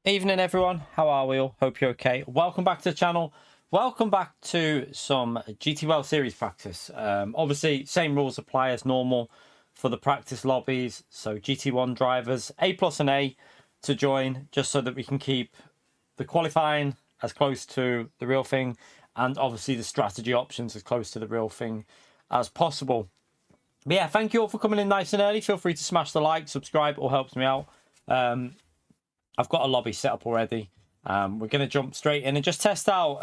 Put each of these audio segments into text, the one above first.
Evening everyone, how are we all? Hope you're okay. Welcome back to the channel. Welcome back to some GTWS series practice. Obviously same rules apply as normal for the practice lobbies. So GT1 drivers, A+ and A to join, just so that we can keep the qualifying as close to the real thing, and obviously the strategy options as close to the real thing as possible. But yeah, thank you all for coming in nice and early. Feel free to smash the like, subscribe, all helps me out. I've got a lobby set up already. We're going to jump straight in and just test out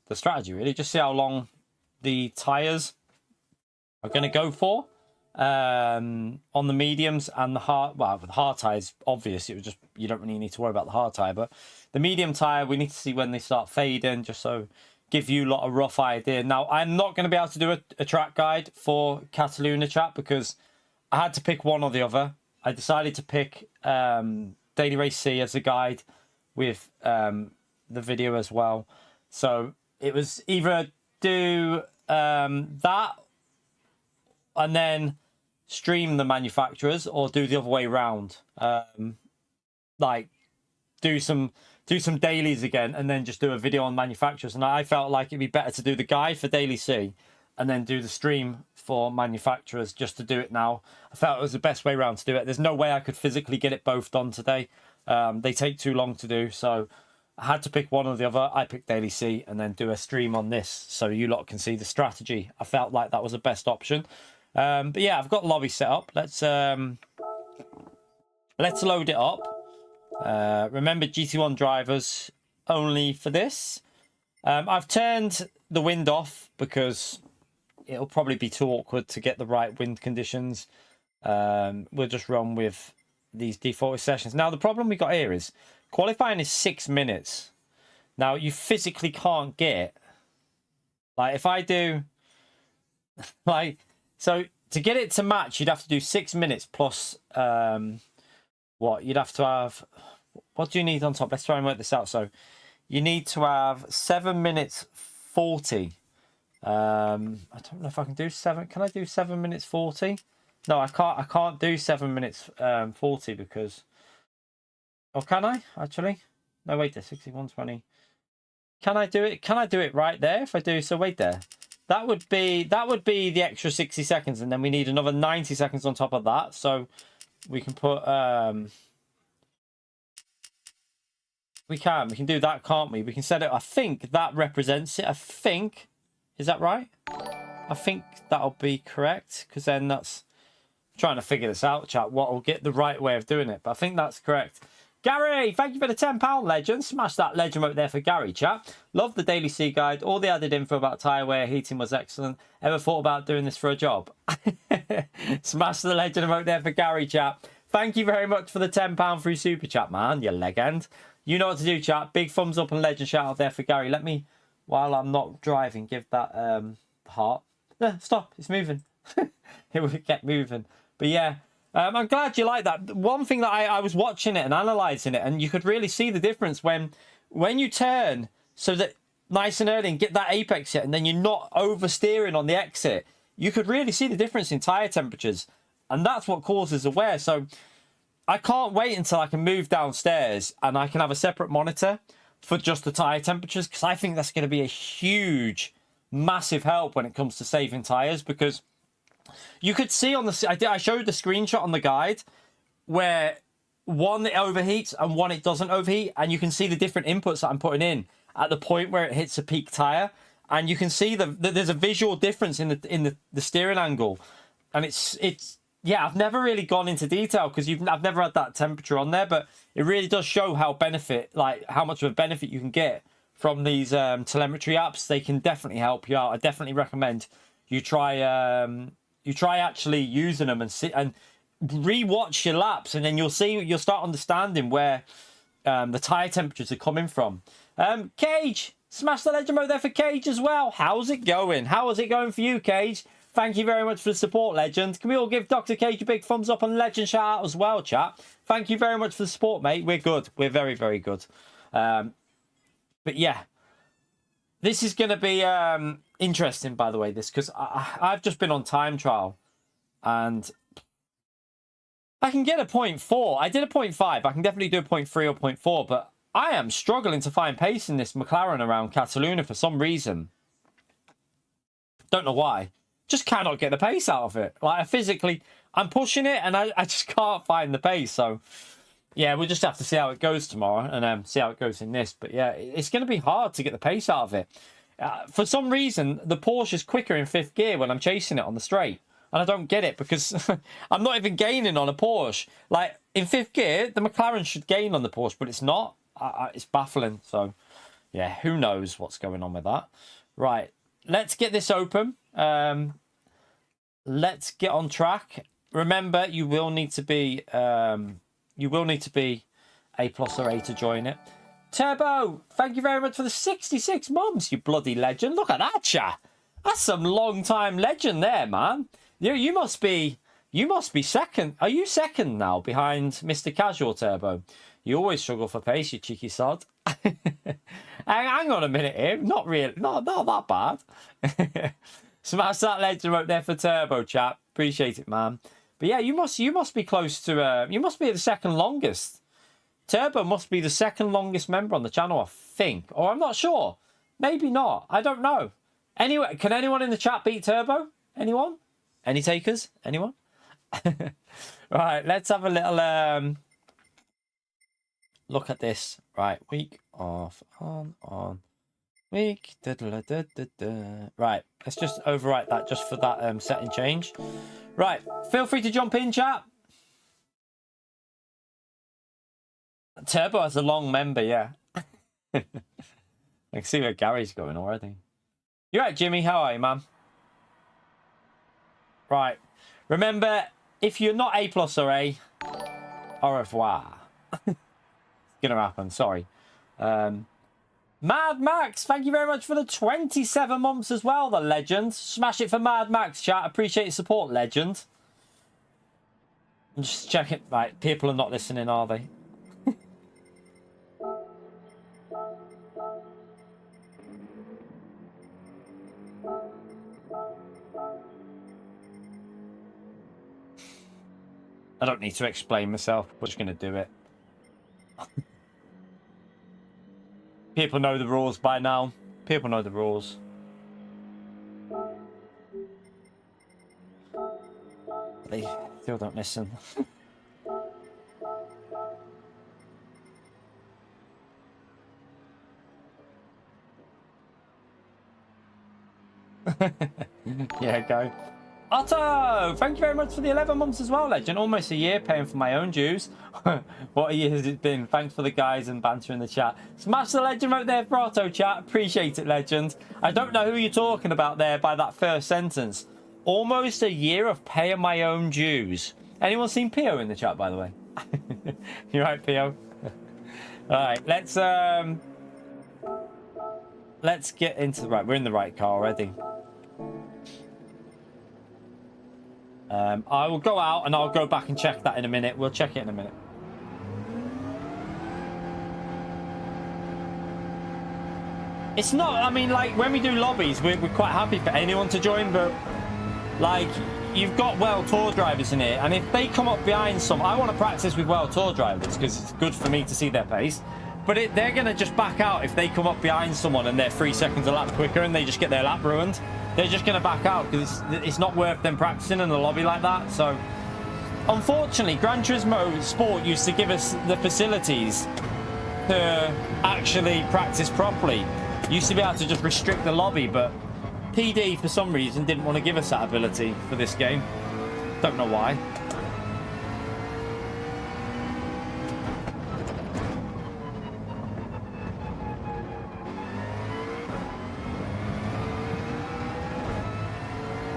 the strategy, really. Just see how long the tyres are going to go for on the mediums and the hard. Well, the hard tyres, obvious. It was just, you don't really need to worry about the hard tyre. But the medium tyre, we need to see when they start fading, just so give you a lot of rough idea. Now, I'm not going to be able to do a track guide for Catalunya chat because I had to pick one or the other. I decided to pick Daily Race C as a guide with the video as well. So it was either do that and then stream the manufacturers, or do the other way around. Like do some dailies again and then just do a video on manufacturers. And I felt like it'd be better to do the guide for Daily C and then do the stream for manufacturers, just to do it now. I felt it was the best way around to do it. There's no way I could physically get it both done today. They take too long to do, so I had to pick one or the other. I picked Daily C and then do a stream on this, so you lot can see the strategy. I felt like that was the best option. But yeah, I've got the lobby set up. Let's load it up. Remember, GT1 drivers only for this. I've turned the wind off because it'll probably be too awkward to get the right wind conditions. We'll just run with these default sessions. Now, the problem we got here is qualifying is 6 minutes. Now, you physically can't get, like, if I do, like, so to get it to match, you'd have to do 6 minutes plus, what? You'd have to have, what do you need on top? Let's try and work this out. So you need to have 7 minutes 40. I don't know if I can do 7. Can I do 7 minutes 40? No, I can't. I can't do 7 minutes 40 because. Oh, can I actually? No, wait there. 61:20. Can I do it? Can I do it right there? If I do, so wait there. That would be the extra 60 seconds, and then we need another 90 seconds on top of that. So we can put. We can do that, can't we? We can set it. I think that represents it. I think. Is that right? I think that'll be correct, because then that's trying to figure this out, chat. What will get the right way of doing it? But I think that's correct. Gary, thank you for the £10 legend. Smash that legend right there for Gary, chat. Love the Daily C guide. All the added info about tyre wear heating was excellent. Ever thought about doing this for a job? Smash the legend right there for Gary, chat. Thank you very much for the £10 free super chat, man. You legend. You know what to do, chat. Big thumbs up and legend shout out there for Gary. Let me, while I'm not driving, give that heart. Stop, it's moving. It will get moving. But yeah, I'm glad you like that. One thing that I was watching it and analysing it, and you could really see the difference when you turn so that nice and early and get that apex hit, and then you're not oversteering on the exit. You could really see the difference in tyre temperatures, and that's what causes the wear. So I can't wait until I can move downstairs and I can have a separate monitor for just the tyre temperatures, because I think that's going to be a huge, massive help when it comes to saving tyres, because you could see on the, I showed the screenshot on the guide where one it overheats and one it doesn't overheat, and you can see the different inputs that I'm putting in at the point where it hits a peak tire, and you can see there's a visual difference in the steering angle, and it's yeah, I've never really gone into detail because I've never had that temperature on there, but it really does show how how much of a benefit you can get from these telemetry apps. They can definitely help you out. I definitely recommend you try actually using them and re-watch your laps, and then you'll start understanding where the tire temperatures are coming from. Cage, smash the legend mode there for Cage as well. How's it going? How is it going for you, Cage? Thank you very much for the support, legend. Can we all give Dr. Cage a big thumbs up and legend shout out as well, chat? Thank you very much for the support, mate. We're good. We're very, very good. But yeah, this is going to be interesting, by the way, this, because I've just been on time trial, and I can get a 0.4. I did a 0.5. I can definitely do a 0.3 or 0.4, but I am struggling to find pace in this McLaren around Catalunya for some reason. Don't know why. Just cannot get the pace out of it. Like, I'm pushing it and I just can't find the pace. So, yeah, we'll just have to see how it goes tomorrow and see how it goes in this. But, yeah, it's going to be hard to get the pace out of it. For some reason, the Porsche is quicker in 5th gear when I'm chasing it on the straight. And I don't get it because I'm not even gaining on a Porsche. Like, in 5th gear, the McLaren should gain on the Porsche, but it's not. It's baffling. So, yeah, who knows what's going on with that. Right, let's get this open. Let's get on track. Remember, you will need to be A+ or A to join it. Turbo, thank you very much for the 66 months, you bloody legend. Look at that, chat. That's some long time legend there, man. You must be second. Are you second now behind Mr. Casual, Turbo? You always struggle for pace, you cheeky sod. Hang on a minute here. Not really. Not that bad. Smash that legend right there for Turbo, chat. Appreciate it, man. But yeah, you must be close to. You must be the second longest. Turbo must be the second longest member on the channel, I think. Or I'm not sure. Maybe not. I don't know. Anyway, can anyone in the chat beat Turbo? Anyone? Any takers? Anyone? Right, let's have a little look at this. Right, week off, on. Week. Right, let's just overwrite that just for that setting change. Right, feel free to jump in, chat. Turbo has a long member, yeah. I can see where Gary's going already. You right, Jimmy? How are you, man? Right. Remember, if you're not A+ or A, au revoir. It's gonna happen, sorry. Mad Max, thank you very much for the 27 months as well, the legend. Smash it for Mad Max, chat. Appreciate your support, legend. I'm just checking. Right, people are not listening, are they? I don't need to explain myself. We're just going to do it. People know the rules by now. People know the rules. They still don't listen. Yeah, go. Otto, thank you very much for the 11 months as well, legend. Almost a year paying for my own dues. What a year has it been. Thanks for the guys and banter in the chat. Smash the legend right there for Otto, chat. Appreciate it, legend. I don't know who you're talking about there by that first sentence. Almost a year of paying my own dues. Anyone seen Pio in the chat, by the way? You right, Pio? Alright, let's get into the right. We're in the right car already. I will go out and I'll go back and check that in a minute. We'll check it in a minute. It's not, I mean, like, when we do lobbies, we're quite happy for anyone to join, but, like, you've got World Tour drivers in here, and if they come up behind some, I want to practice with World Tour drivers, because it's good for me to see their pace, but they're going to just back out if they come up behind someone and they're 3 seconds a lap quicker and they just get their lap ruined. They're just going to back out because it's not worth them practicing in a lobby like that. So, unfortunately, Gran Turismo Sport used to give us the facilities to actually practice properly. Used to be able to just restrict the lobby, but PD, for some reason, didn't want to give us that ability for this game. Don't know why.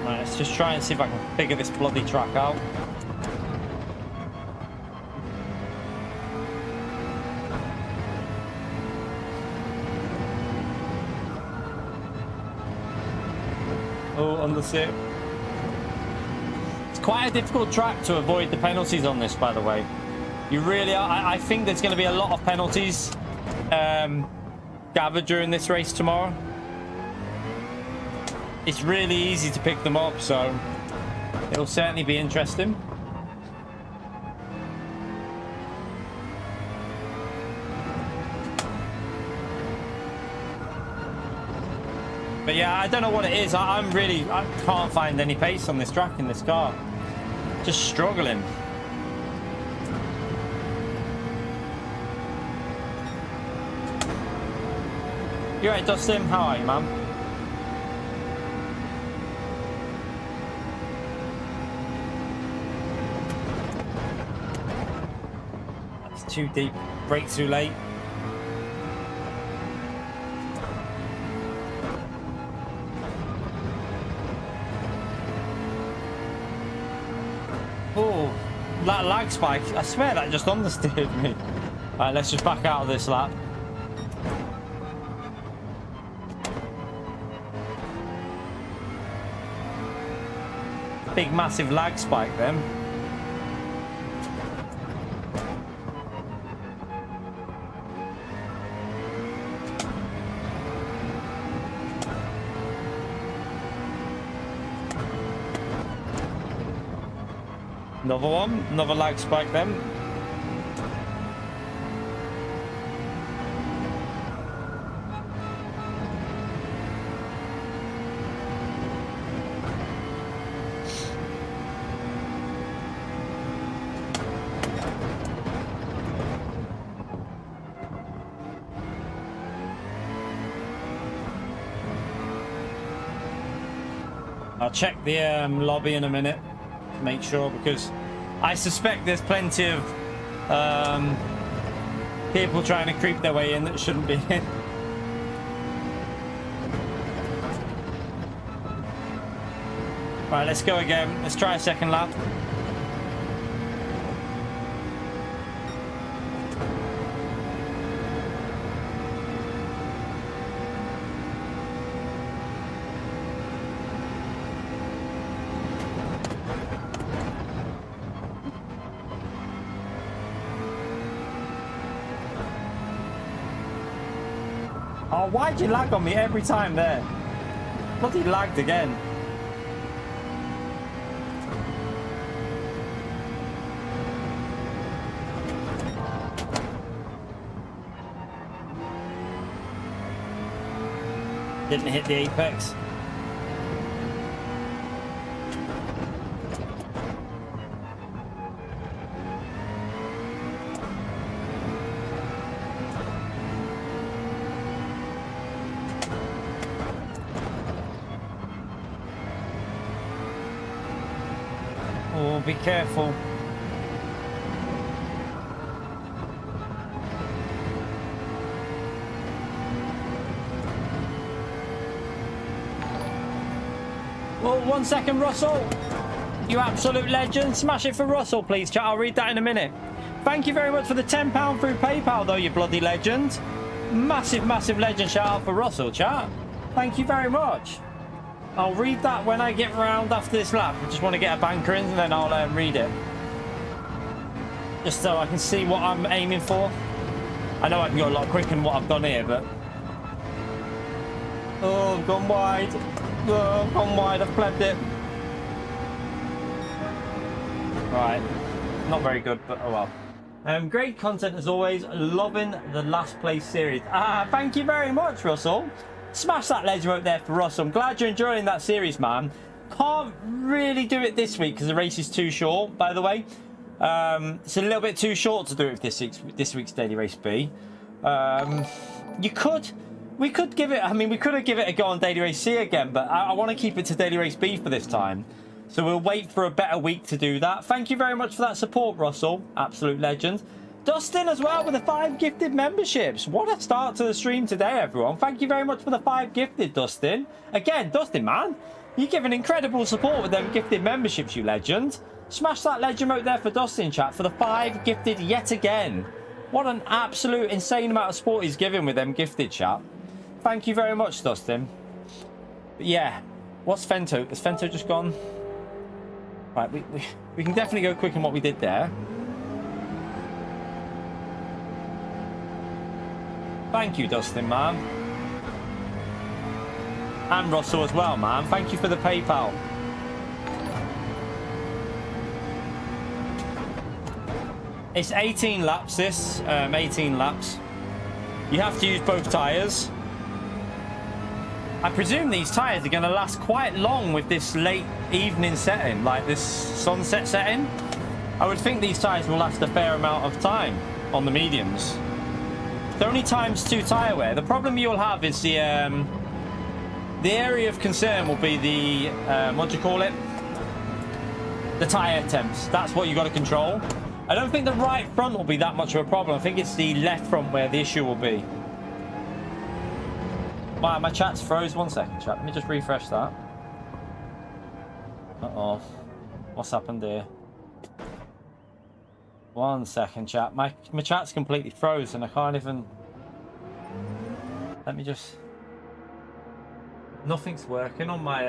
Let's just try and see if I can figure this bloody track out. Oh, undersea. It's quite a difficult track to avoid the penalties on this, by the way. You really are. I think there's going to be a lot of penalties gathered during this race tomorrow. It's really easy to pick them up, so it'll certainly be interesting. But yeah, I don't know what it is. I can't find any pace on this track in this car. Just struggling. You alright, Dustin? How are you, man? That's too deep. Brake too late. Oh, that lag spike. I swear that just understeered me. Alright, let's just back out of this lap. Big massive lag spike then. Another one, another lag spike then. I'll check the lobby in a minute to make sure, because I suspect there's plenty of people trying to creep their way in that shouldn't be in. Right, let's go again. Let's try a second lap. Oh, why'd you lag on me every time there? Bloody lagged again. Didn't hit the apex. Oh, be careful. Oh, 1 second, Russell. You absolute legend. Smash it for Russell, please, chat. I'll read that in a minute. Thank you very much for the £10 through PayPal, though, you bloody legend. Massive, massive legend shout out for Russell, chat. Thank you very much. I'll read that when I get round after this lap. I just want to get a banker in and then I'll read it. Just so I can see what I'm aiming for. I know I can go a lot quicker than what I've done here, but... Oh, I've gone wide. Oh, I've gone wide. I've plebed it. Right. Not very good, but oh well. Great content as always. Loving the last place series. Thank you very much, Russell. Smash that legend right there for Russell. I'm glad you're enjoying that series, man. Can't really do it this week because the race is too short, by the way. It's a little bit too short to do it with this week's Daily Race B. We could give it, we could have given it a go on Daily Race C again, but I want to keep it to Daily Race B for this time. So we'll wait for a better week to do that. Thank you very much for that support, Russell. Absolute legend. Dustin as well with the 5 gifted memberships. What a start to the stream today, everyone. Thank you very much for the 5 gifted, Dustin. Again, Dustin, man, you give an incredible support with them gifted memberships, you legend. Smash that legend right there for Dustin, chat, for the 5 gifted yet again. What an absolute insane amount of support he's giving with them gifted, chat. Thank you very much, Dustin. But yeah, what's Fento? Has Fento just gone? Right, we can definitely go quick in what we did there. Thank you, Dustin, man. And Russell as well, man. Thank you for the PayPal. It's 18 laps, this. 18 laps. You have to use both tyres. I presume these tyres are going to last quite long with this late evening setting, like this sunset setting. I would think these tyres will last a fair amount of time on the mediums. They're only ×2 tyre wear. The problem you'll have is the area of concern will be the, what do you call it? The tyre temps. That's what you got to control. I don't think the right front will be that much of a problem. I think it's the left front where the issue will be. Wow, my chat's froze. 1 second, chat. Let me just refresh that. Uh-oh. What's happened here? 1 second, chat. My chat's completely frozen. I can't even... Let me just... Nothing's working on my...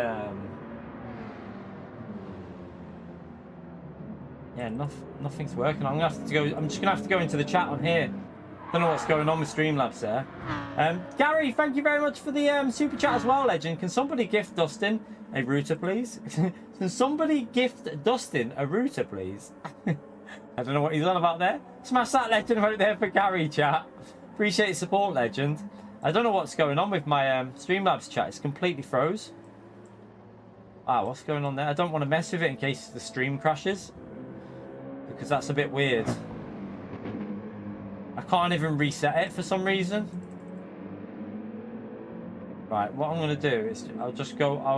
Yeah, nothing's working. I'm just gonna have to go into the chat on here. Don't know what's going on with Streamlabs there. Gary, thank you very much for the super chat as well, legend. Can somebody gift Dustin a router, please? Can somebody gift Dustin a router, please? I don't know what he's on about there. Smash that legend right there for Gary, chat. Appreciate support, legend. I don't know what's going on with my Streamlabs chat. It's completely froze. Ah, what's going on there? I don't want to mess with it in case the stream crashes, because that's a bit weird. I can't even reset it for some reason. Right, what I'm going to do is I'll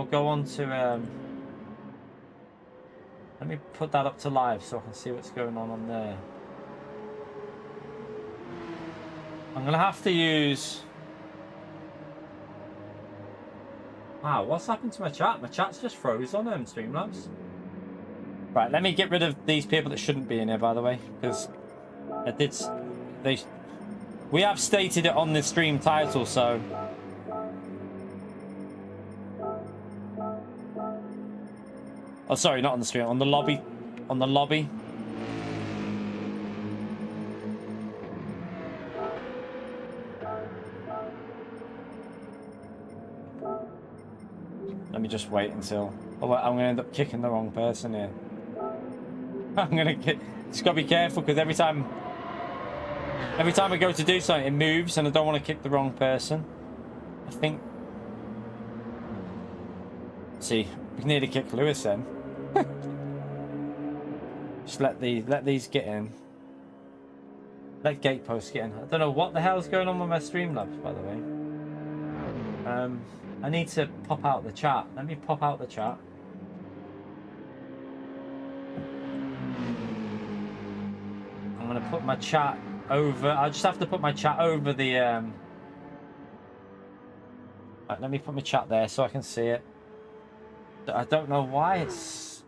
go on to... Let me put that up to live so I can see what's going on there. I'm going to have to use... Wow, what's happened to my chat? My chat's just froze on Streamlabs. Right, let me get rid of these people that shouldn't be in here, by the way, because we have stated it on the stream title, so... Oh, sorry, not on the stream, on the lobby. On the lobby. Let me just wait until... Oh, I'm going to end up kicking the wrong person here. I'm going to get... Just got to be careful, because every time I go to do something, it moves, and I don't want to kick the wrong person. I think... See, we can nearly kick Lewis then. Just let these get in. Let gateposts get in. I don't know what the hell's going on with my Streamlabs, by the way. I need to pop out the chat. Let me pop out the chat. I'm gonna put my chat over. I just have to put my chat over the. Right, let me put my chat there so I can see it. I don't know why it's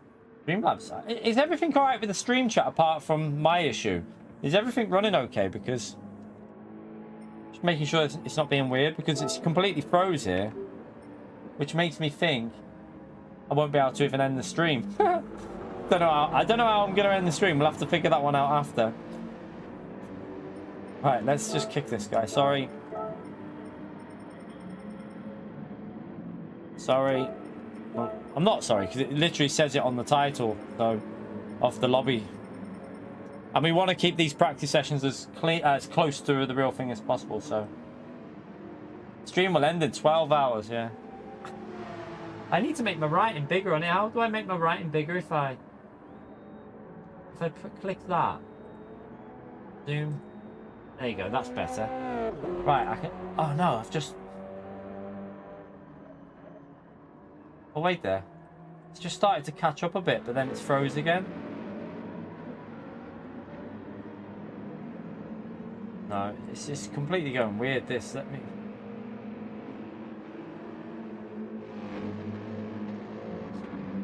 Streamlabs. Is everything alright with the stream chat apart from my issue? Is everything running okay? Because just making sure it's not being weird, because it's completely froze here, which makes me think I won't be able to even end the stream. I don't know how I'm going to end the stream. We'll have to figure that one out after. Right, let's just kick this guy. Sorry. Well, I'm not sorry, because it literally says it on the title, though, of the lobby. And we want to keep these practice sessions as close to the real thing as possible, so... Stream will end in 12 hours, yeah. I need to make my writing bigger on it. How do I make my writing bigger if I click that? Zoom. There you go, that's better. Right, I can... Oh no, I've just... Oh wait there. It's just started to catch up a bit, but then it's froze again. No, it's just completely going weird, this. Let me...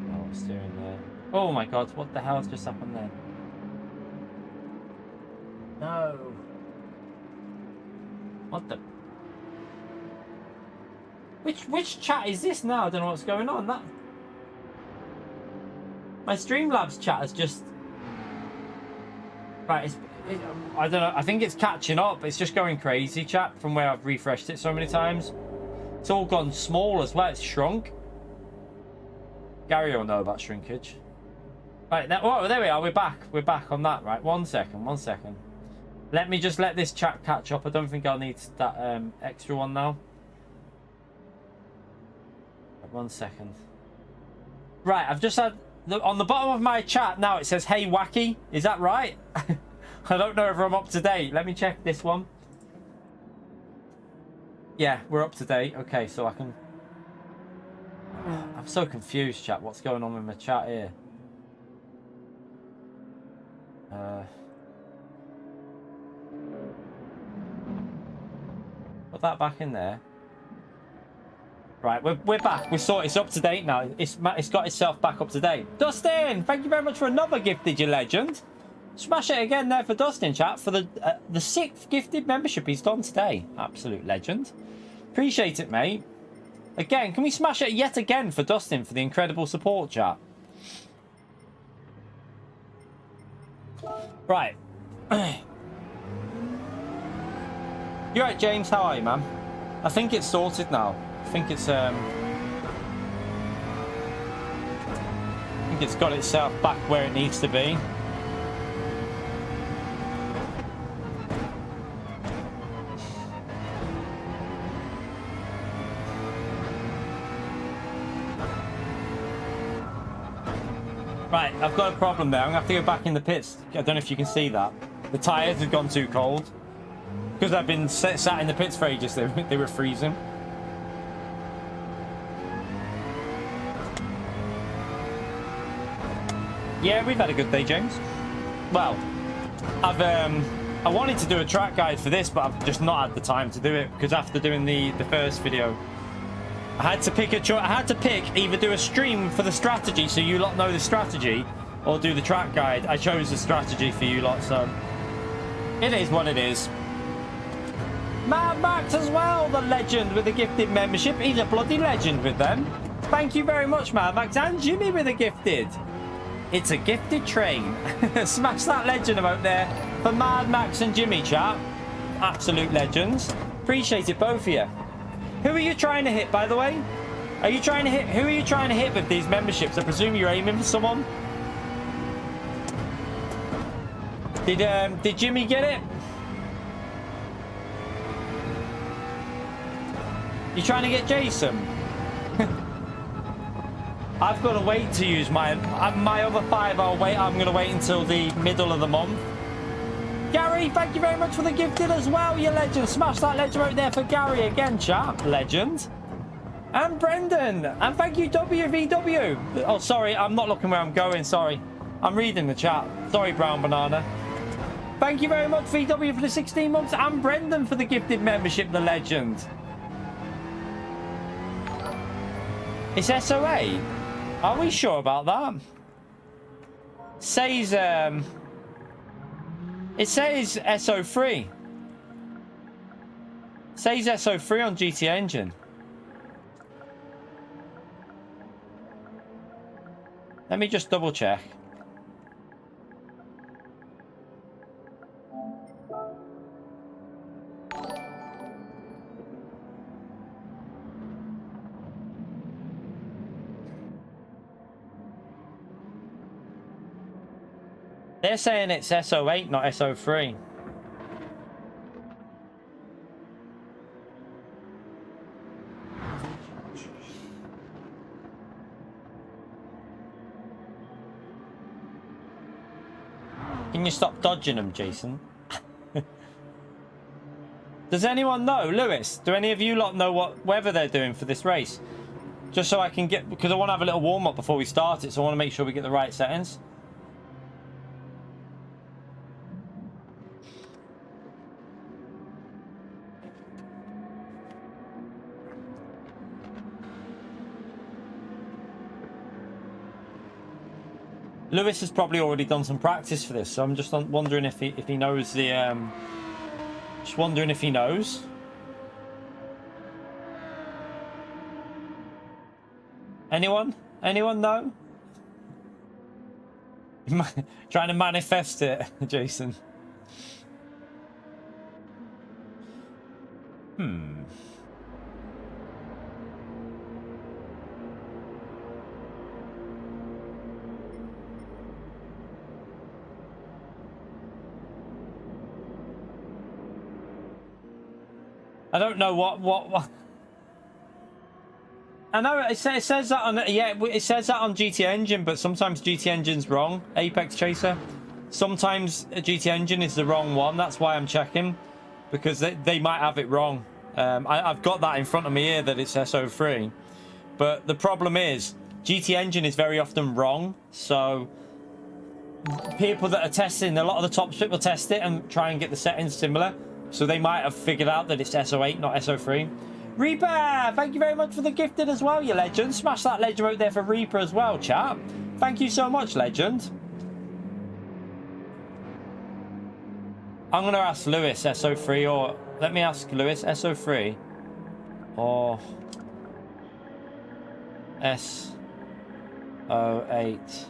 Oh, what's doing there? Oh my god, what the hell's just happened there? No. What the... Which chat is this now? I don't know what's going on. That... My Streamlabs chat has just... Right, I don't know. I think it's catching up. It's just going crazy, chat, from where I've refreshed it so many times. It's all gone small as well. It's shrunk. Gary will know about shrinkage. Right, oh, there we are. We're back. We're back on that. Right, 1 second. 1 second. Let me just let this chat catch up. I don't think I'll need that extra one now. 1 second. Right, I've just had... on the bottom of my chat now, it says, hey, wacky. Is that right? I don't know if I'm up to date. Let me check this one. Yeah, we're up to date. Okay, so I can... I'm so confused, chat. What's going on with my chat here? Put that back in there. Right, we're back. We're sorted. It's up to date now. It's got itself back up to date. Dustin, thank you very much for another gifted, you legend. Smash it again there for Dustin, chat, for the 6th gifted membership he's done today. Absolute legend. Appreciate it, mate. Again, can we smash it yet again for Dustin for the incredible support, chat? Right. You right, James? How are you, man? I think it's sorted now. I think it's got itself back where it needs to be. Right, I've got a problem there. I'm gonna have to go back in the pits. I don't know if you can see that. The tyres have gone too cold. Because I've been sat in the pits for ages, they were freezing. Yeah, we've had a good day, James. Well, I wanted to do a track guide for this, but I've just not had the time to do it because after doing the first video, I had to pick either do a stream for the strategy so you lot know the strategy, or do the track guide. I chose the strategy for you lot, so it is what it is. Mad Max as well, the legend with the gifted membership. He's a bloody legend with them. Thank you very much, Mad Max, and Jimmy with the gifted. It's a gifted train. Smash that legend out there for Mad Max and Jimmy, chat. Absolute legends. Appreciate it, both of you. Who are you trying to hit, by the way? Are you trying to hit? Who are you trying to hit with these memberships? I presume you're aiming for someone. Did Jimmy get it? You trying to get Jason? I've got to wait to use my other 5. I'm going to wait until the middle of the month. Gary, thank you very much for the gifted as well, you legend. Smash that legend right there for Gary again, chat. Legend. And Brendan. And thank you, WVW. Oh, sorry, I'm not looking where I'm going. Sorry. I'm reading the chat. Sorry, Brown Banana. Thank you very much, VW, for the 16 months. And Brendan for the gifted membership, the legend. It's SOA. Are we sure about that? Says, it says SO3. Says SO3 on GT Engine. Let me just double check. They're saying it's SO8, not SO3. Can you stop dodging them, Jason? Does anyone know? Lewis, do any of you lot know what weather they're doing for this race? Just so I can get... because I want to have a little warm-up before we start it, so I want to make sure we get the right settings. Lewis has probably already done some practice for this, so I'm just wondering if he knows the just wondering if he knows. Anyone know? Trying to manifest it, Jason. I don't know what. I know it says that on it says that on GT Engine, but sometimes GT Engine's wrong. Apex Chaser. Sometimes a GT Engine is the wrong one. That's why I'm checking, because they might have it wrong. I've got that in front of me here that it's SO3, but the problem is GT Engine is very often wrong. So people that are testing, a lot of the top split will test it and try and get the settings similar. So they might have figured out that it's SO8, not SO3. Reaper, thank you very much for the gifted as well, you legend. Smash that legend out there for Reaper as well, chat. Thank you so much, legend. I'm going to ask Lewis SO3, or let me ask Lewis SO3 or SO8.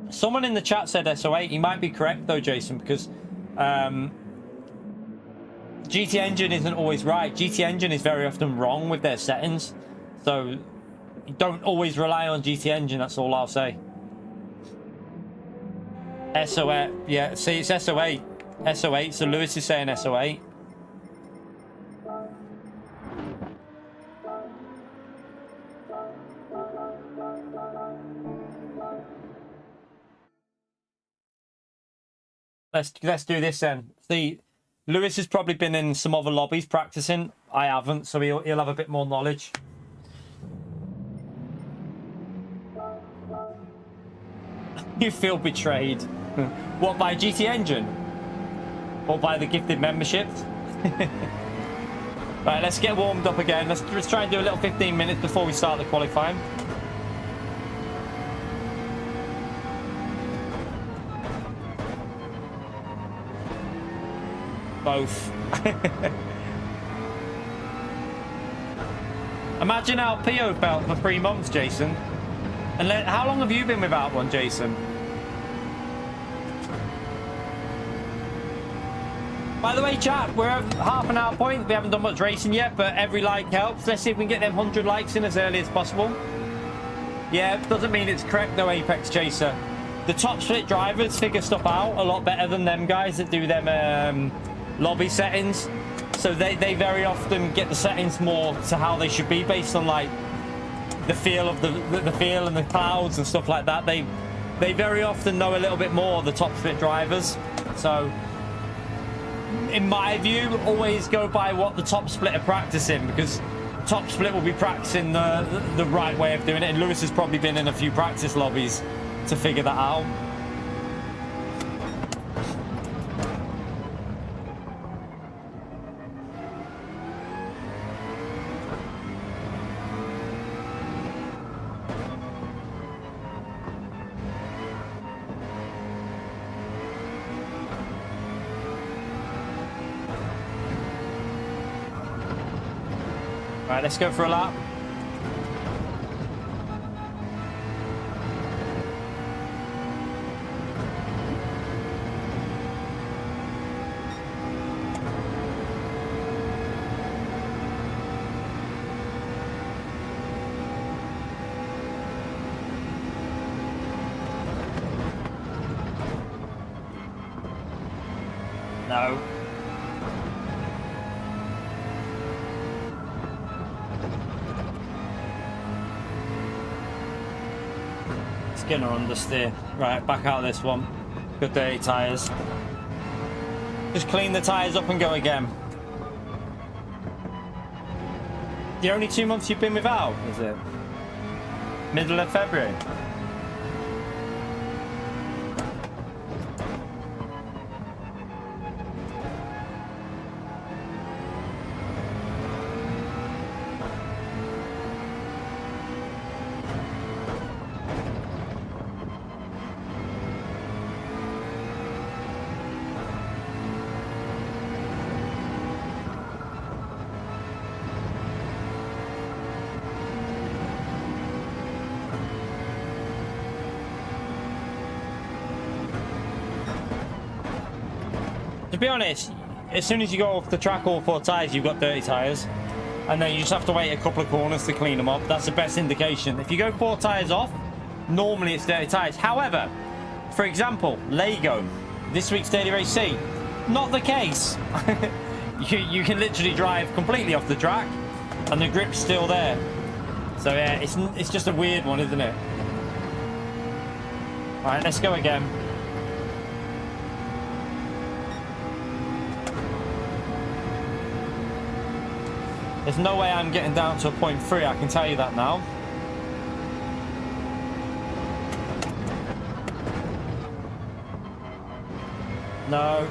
Someone in the chat said SO8. You might be correct though, Jason, because GT Engine isn't always right. GT Engine is very often wrong with their settings. So don't always rely on GT Engine, that's all I'll say. SO8, yeah, see, it's SO8. SO8, so Lewis is saying SO8. Let's do this then. See, Lewis has probably been in some other lobbies practicing. I haven't, so he'll have a bit more knowledge. You feel betrayed. What, by GT Engine? Or by the gifted memberships? Right, let's get warmed up again. Let's try and do a little 15 minutes before we start the qualifying. Both. Imagine our PO belt for 3 months, Jason. And how long have you been without one, Jason? By the way, chat, we're at half an hour point. We haven't done much racing yet, but every like helps. Let's see if we can get them 100 likes in as early as possible. Yeah, doesn't mean it's correct though, Apex Chaser. The top split drivers figure stuff out a lot better than them guys that do them lobby settings. So they very often get the settings more to how they should be based on like the feel of the feel and the clouds and stuff like that. They very often know a little bit more, the top split drivers. So in my view, always go by what the top split are practicing, because top split will be practicing the right way of doing it, and Lewis has probably been in a few practice lobbies to figure that out. Right, let's go for a lap. No. Skinner understeer. Right, back out of this one. Good dirty tyres. Just clean the tyres up and go again. The only 2 months you've been without, is it? Middle of February? To be honest, as soon as you go off the track all 4 tyres, you've got dirty tyres, and then you just have to wait a couple of corners to clean them up. That's the best indication. If you go 4 tyres off, normally it's dirty tyres. However, for example, Lego, this week's Daily Race C, not the case. you can literally drive completely off the track and the grip's still there. So yeah, it's just a weird one, isn't it? All right, let's go again. There's no way I'm getting down to a 0.3, I can tell you that now. No.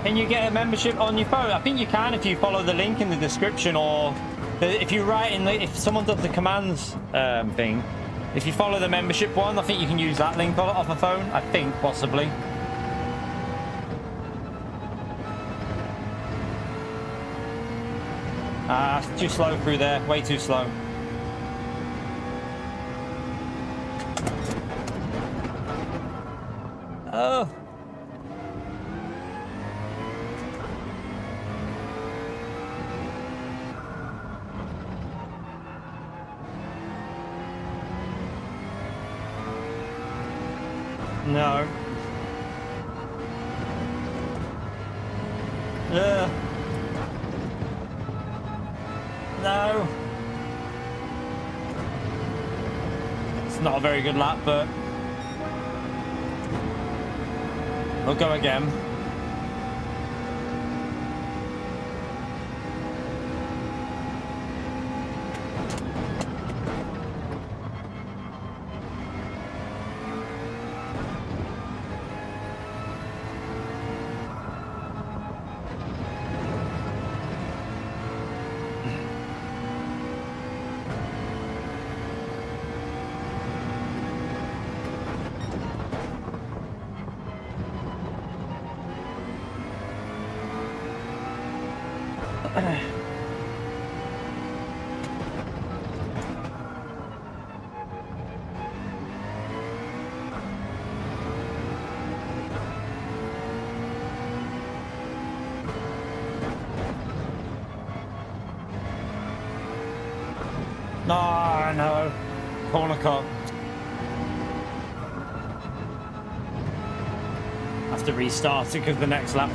Can you get a membership on your phone? I think you can if you follow the link in the description, or if you write in the, if someone does the commands thing, if you follow the membership one, I think you can use that link off a phone. I think, possibly. Too slow through there. Way too slow. Oh. No. No. It's not a very good lap, but we'll go again. No. Corner cut. Have to restart it because the next lap.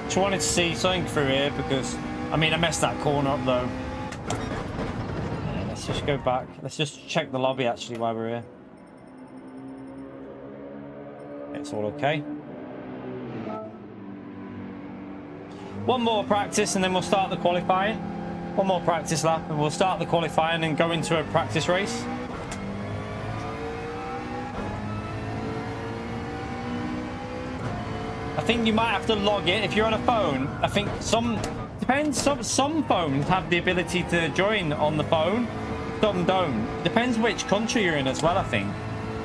Just wanted to see something through here because, I mean, I messed that corner up though. Yeah, let's just go back. Let's just check the lobby actually while we're here. It's all okay. One more practice and then we'll start the qualifying. One more practice lap and we'll start the qualifying and go into a practice race. I think you might have to log it if you're on a phone. I think some phones have the ability to join on the phone, some don't. Depends which country you're in as well, I think.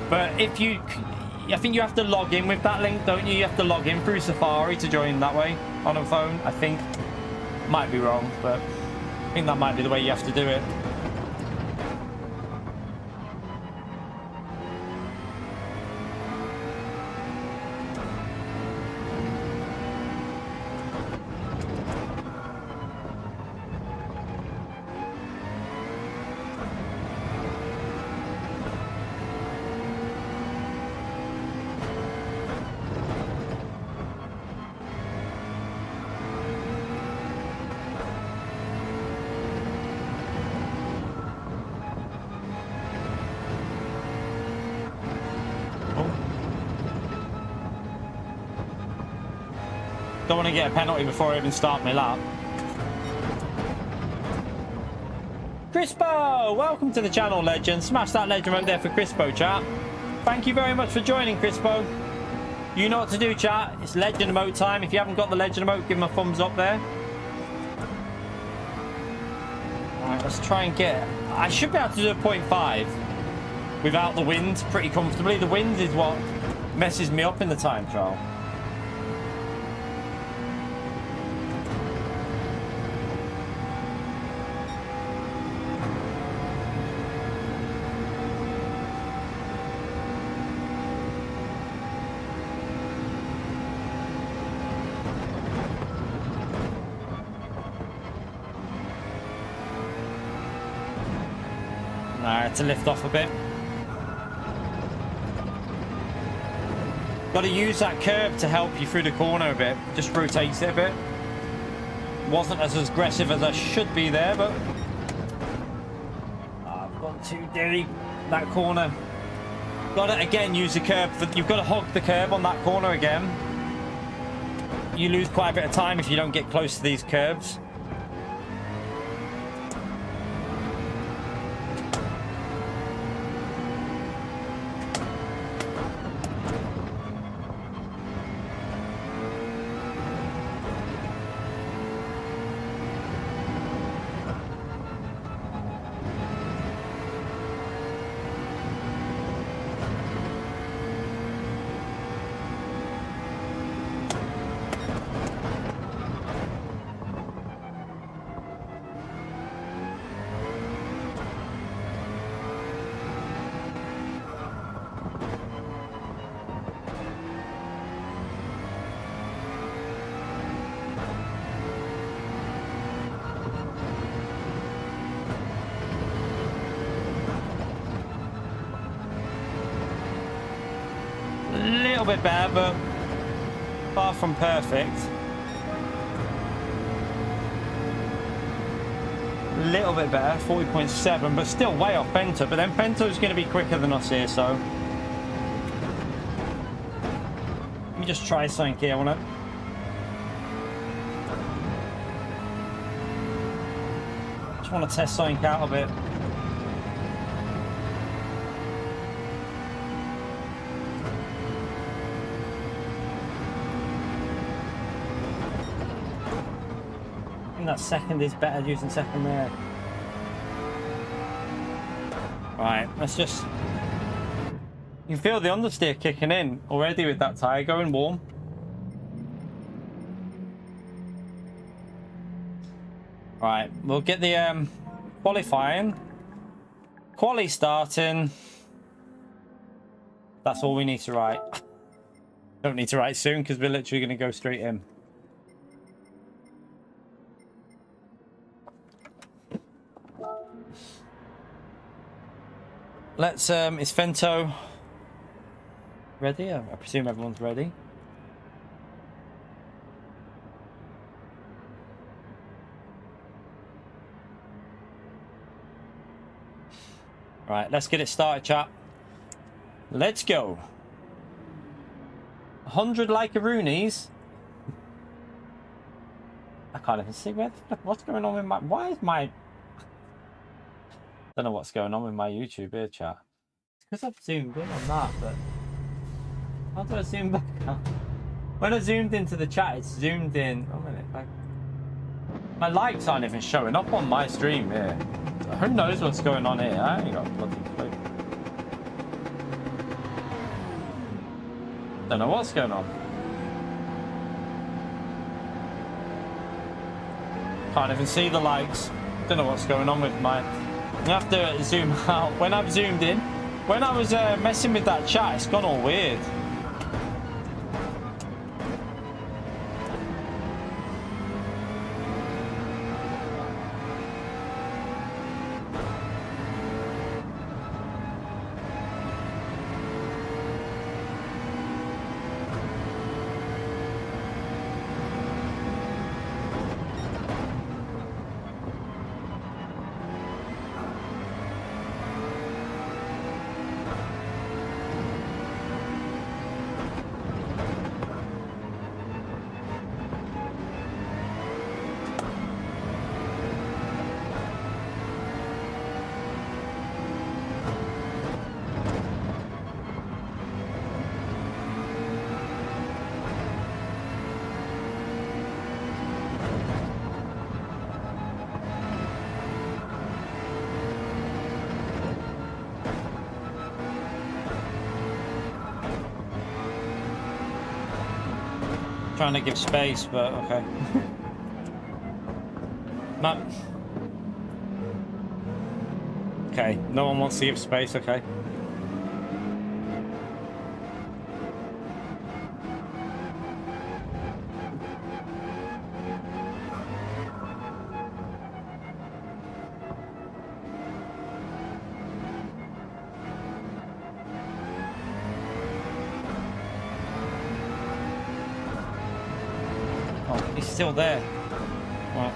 But if you, I think you have to log in with that link, don't you? You have to log in through Safari to join that way on a phone, I think. Might be wrong, but I think that might be the way you have to do it. Don't want to get a penalty before I even start my lap. Crispo! Welcome to the channel, legend. Smash that legend right there for Crispo, chat. Thank you very much for joining, Crispo. You know what to do, chat. It's legend emote time. If you haven't got the legend emote, give him a thumbs up there. Alright, let's try and get... I should be able to do a 0.5. without the wind pretty comfortably. The wind is what messes me up in the time trial. To lift off a bit. Got to use that curb to help you through the corner a bit. Just rotates it a bit. Wasn't as aggressive as I should be there, but I've gone too deep. That corner. Got to again use the curb. You've got to hog the curb on that corner again. You lose quite a bit of time if you don't get close to these curbs. Bit better, but far from perfect. A little bit better, 40.7, but still way off Penta. But then Penta's going to be quicker than us here, so let me just try something here. I want to test something out a bit. That second is better using second there. Right, let's just... You can feel the understeer kicking in already with that tyre going warm. Right, we'll get the qualifying. Quali starting. That's all we need to write. Don't need to write soon because we're literally going to go straight in. Let's, is Fento ready? I presume everyone's ready. Right, let's get it started, chat. Let's go. 100 like-a-roonies. I can't even see what's going on with my... Why is my... Don't know what's going on with my YouTube here, chat. It's because I've zoomed in on that, but how do I zoom back out? When I zoomed into the chat, it's zoomed in. Oh, a minute. My likes aren't even showing up on my stream here. So who knows what's going on here? I ain't got a bloody clue. Don't know what's going on. Can't even see the likes. Don't know what's going on with my... I have to zoom out. When I've zoomed in, when I was messing with that chat, it's gone all weird. trying to give space, but okay. Not... Okay, no one wants to give space, okay. Oh, he's still there. Well.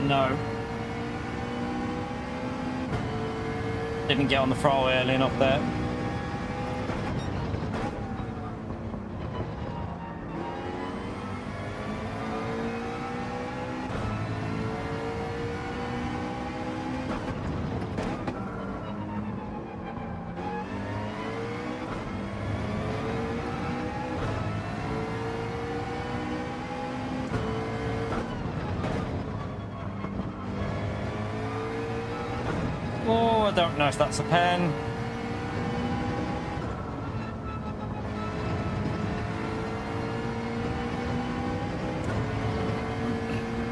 No. Didn't get on the throttle early enough there. Oh, I don't know if that's a pen.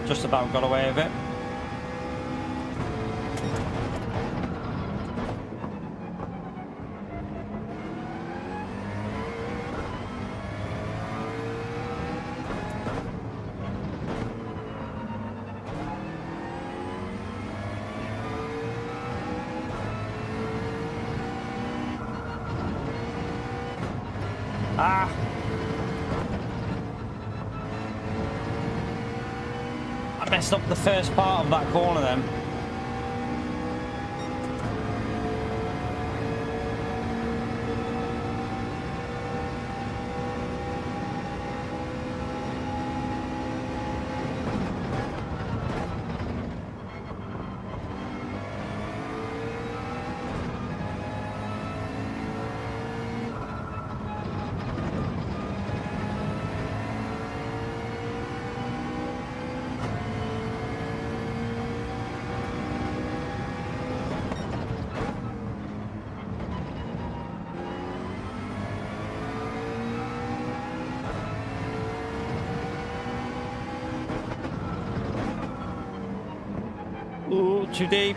Just about got away with it. Ah! I messed up the first part of that corner then. Ooh, too deep.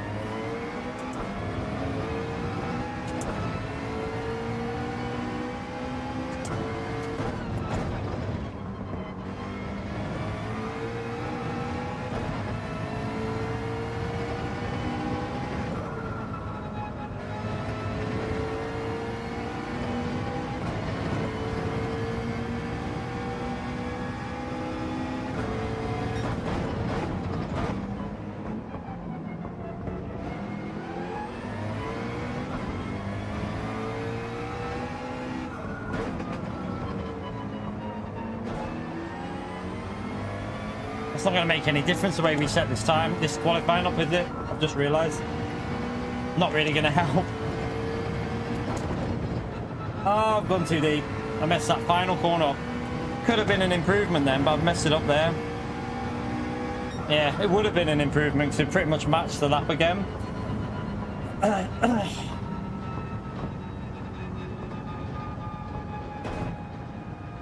It's not going to make any difference the way we set this time. This qualifying up with it, I've just realised. Not really going to help. Oh, I've gone too deep. I messed that final corner up. Could have been an improvement then, but I've messed it up there. Yeah, it would have been an improvement to pretty much match the lap again.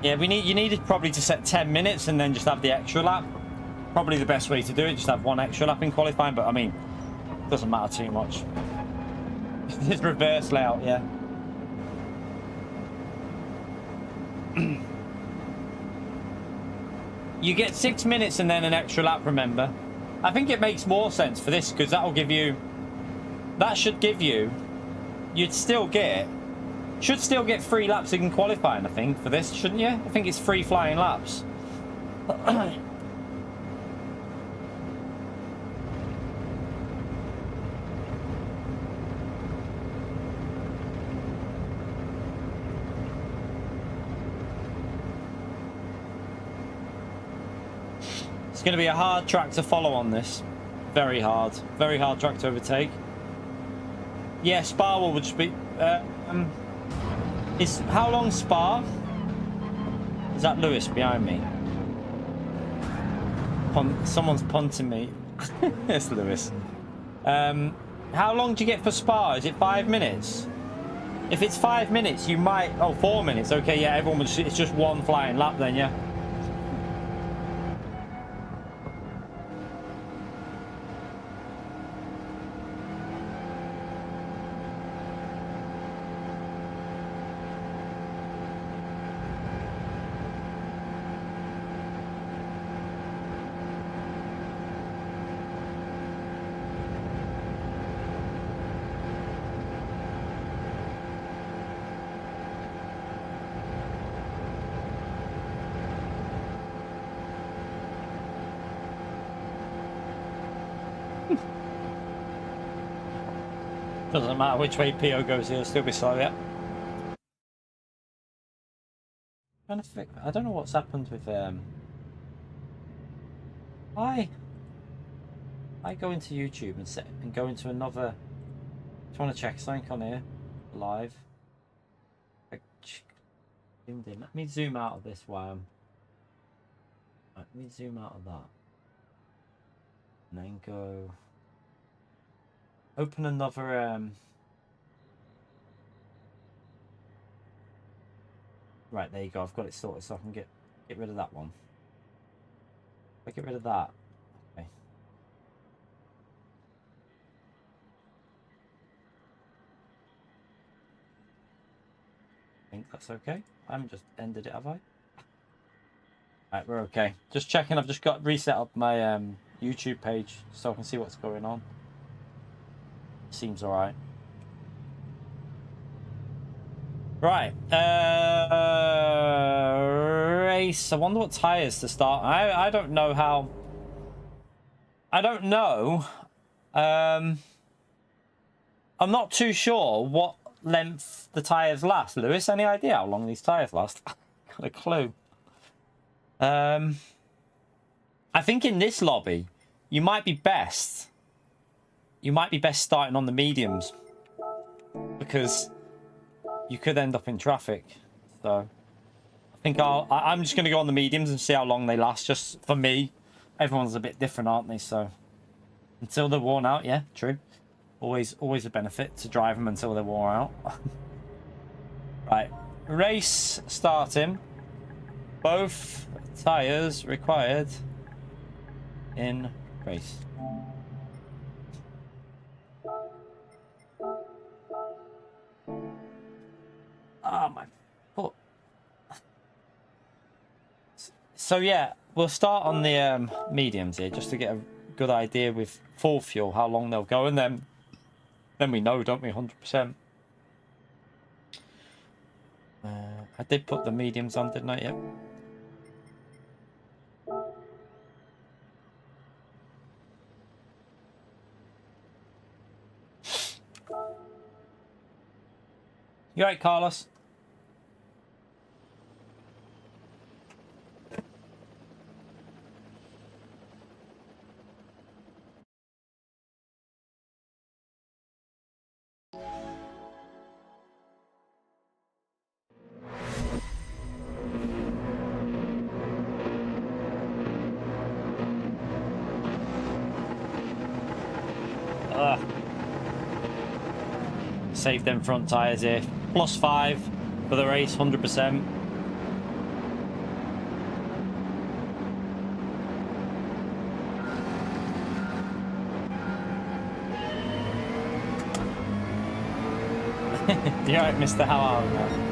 Yeah, you needed probably to set 10 minutes and then just have the extra lap. Probably the best way to do it, just have one extra lap in qualifying, but I mean, it doesn't matter too much. This reverse layout, yeah. You get 6 minutes and then an extra lap, remember? I think it makes more sense for this, because that'll give you... That should give you... You'd still get... Should still get 3 laps in qualifying, I think, for this, shouldn't you? I think it's 3 flying laps. It's going to be a hard track to follow on this. Very hard track to overtake. Yeah, Spa will just be... how long Spa? Is that Lewis behind me? Someone's punting me. It's Lewis. How long do you get for Spa? Is it 5 minutes? If it's 5 minutes, you might... Oh, 4 minutes. Okay, yeah, everyone was... It's just one flying lap then, yeah. Doesn't matter which way PO goes, he'll still be slow, yeah. I don't know what's happened with I go into YouTube and go into another. Do you want to check something on here live? Let me zoom out of this one. Let me zoom out of that. And then go open another right, there you go. I've got it sorted so I can get rid of that one. If I get rid of that, okay. I think that's okay. I haven't just ended it, have I? Right, we're okay. Just checking. I've just got reset up my YouTube page so I can see what's going on. Seems all right. Right, race. I wonder what tires to start. I don't know how. I don't know. I'm not too sure what length the tires last. Lewis, any idea how long these tires last? Got a clue. I think in this lobby, you might be best. You might be best starting on the mediums because you could end up in traffic. So I think I'm just going to go on the mediums and see how long they last. Just for me, everyone's a bit different, aren't they? So until they're worn out, yeah, true. Always a benefit to drive them until they're worn out. Right, race starting. Both tires required in race. Oh, my foot. So yeah, we'll start on the mediums here just to get a good idea with full fuel how long they'll go, and then we know, don't we? 100%. I did put the mediums on, didn't I? Yep. You right, Carlos? Save them front tyres here. +5 for the race, 100%. You're right, Mr. How are you?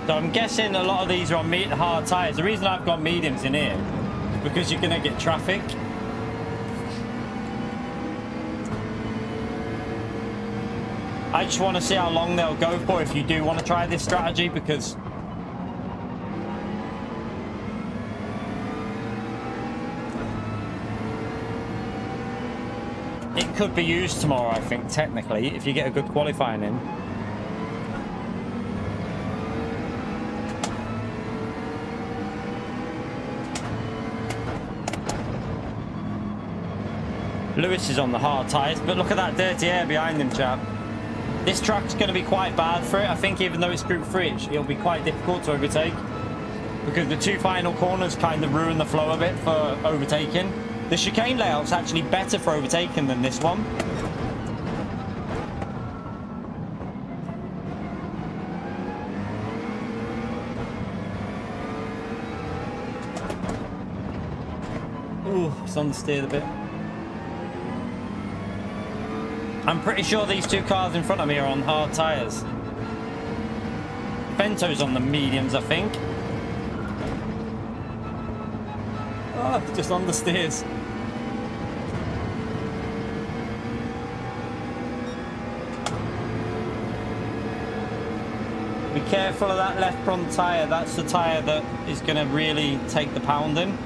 So I'm guessing a lot of these are on hard tyres. The reason I've got mediums in here is because you're going to get traffic. I just want to see how long they'll go for if you do want to try this strategy, because It could be used tomorrow, I think, technically, if you get a good qualifying in. Lewis is on the hard tyres, but look at that dirty air behind him, chap. This track's going to be quite bad for it. I think even though it's Group 3, it'll be quite difficult to overtake, because the two final corners kind of ruin the flow a bit for overtaking. The chicane layout's actually better for overtaking than this one. Ooh, it's understeered a bit. I'm pretty sure these two cars in front of me are on hard tyres. Vento's on the mediums, I think. Oh, just understeers. Be careful of that left front tyre. That's the tyre that is going to really take the pounding.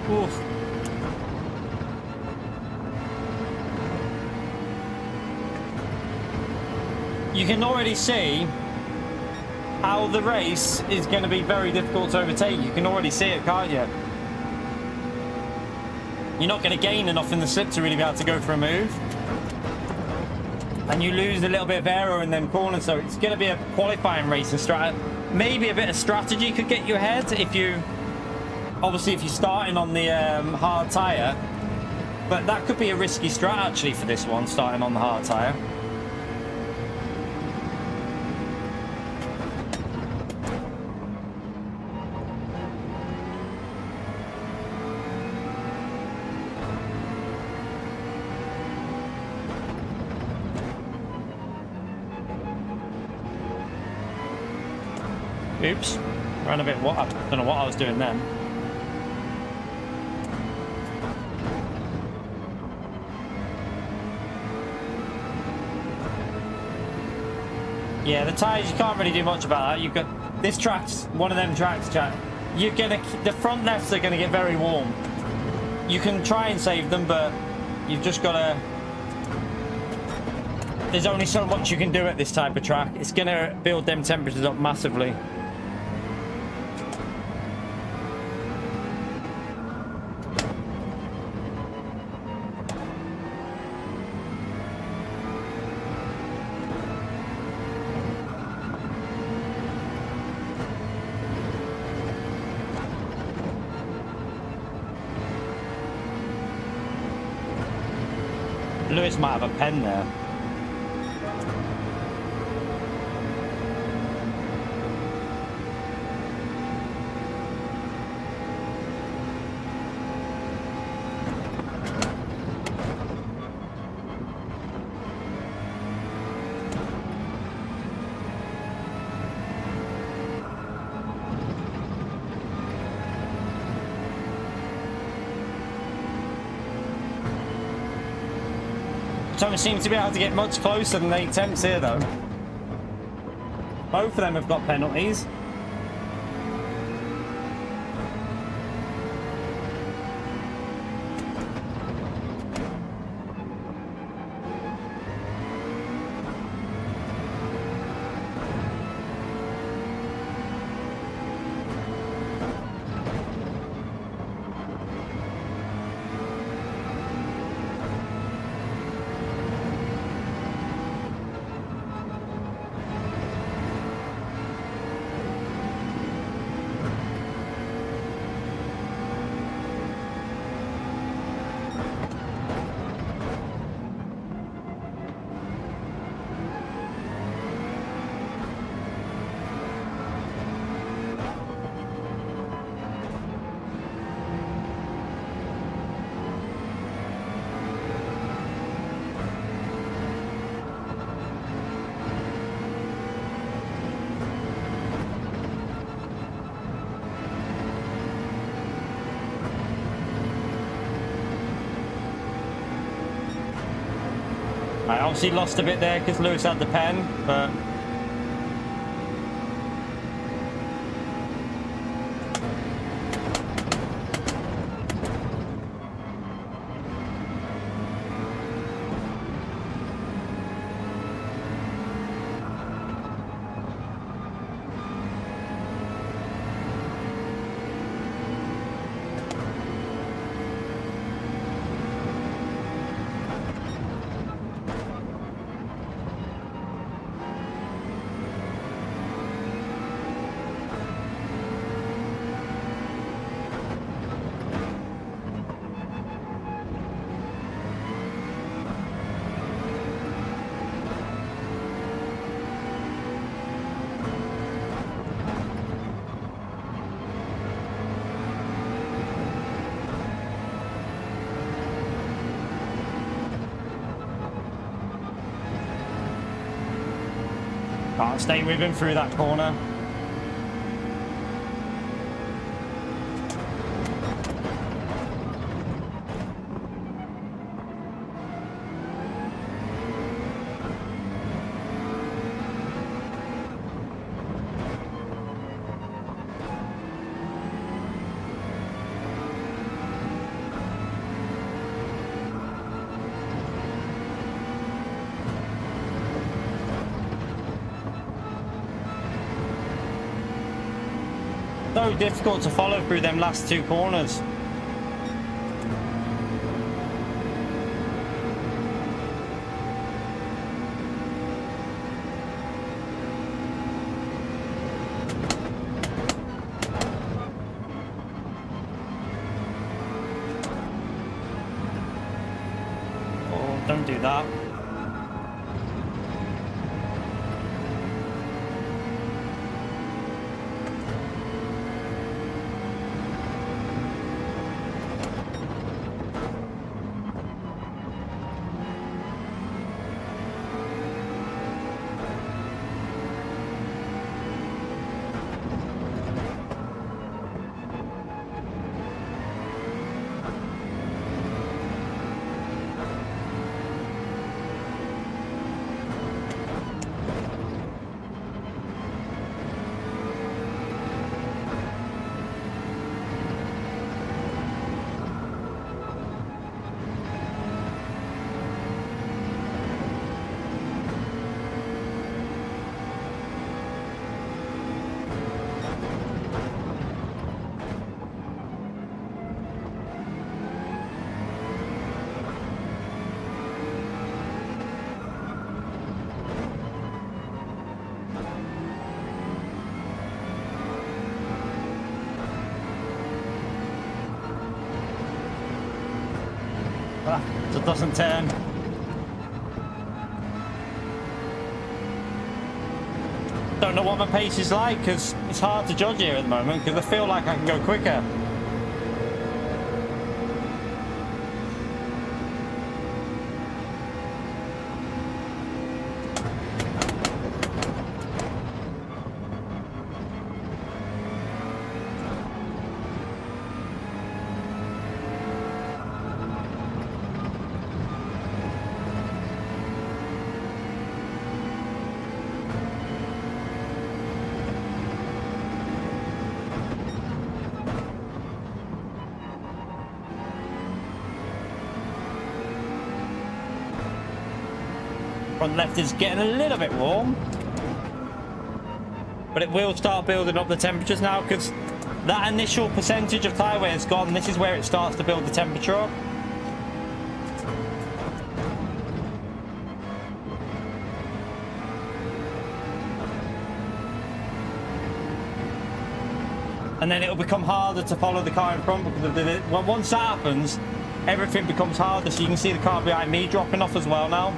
Oof. You can already see how the race is going to be very difficult to overtake. You can already see it, can't you? You're not going to gain enough in the slip to really be able to go for a move. And you lose a little bit of aero in them corners, so it's going to be a qualifying race and maybe a bit of strategy could get you ahead if you... Obviously, if you're starting on the hard tyre, but that could be a risky strat actually for this one, starting on the hard tyre. Oops, ran a bit. What? I don't know what I was doing then. Yeah, the tyres, you can't really do much about that. You've got this track's one of them tracks, chat. The front lefts are gonna get very warm. You can try and save them, but you've just gotta. There's only so much you can do at this type of track. It's gonna build them temperatures up massively. Lewis might have a pen there. Don't seem to be able to get much closer than the attempts here, though. Both of them have got penalties. obviously lost a bit there because Lewis had the pen, but... Can't stay with him through that corner. So difficult to follow through them last two corners. Oh, don't do that. It doesn't turn. Don't know what my pace is like because it's hard to judge here at the moment because I feel like I can go quicker. Front left is getting a little bit warm, but it will start building up the temperatures now because that initial percentage of tyre wear is gone. This is where it starts to build the temperature up. And then it'll become harder to follow the car in front because once that happens, everything becomes harder. So you can see the car behind me dropping off as well now.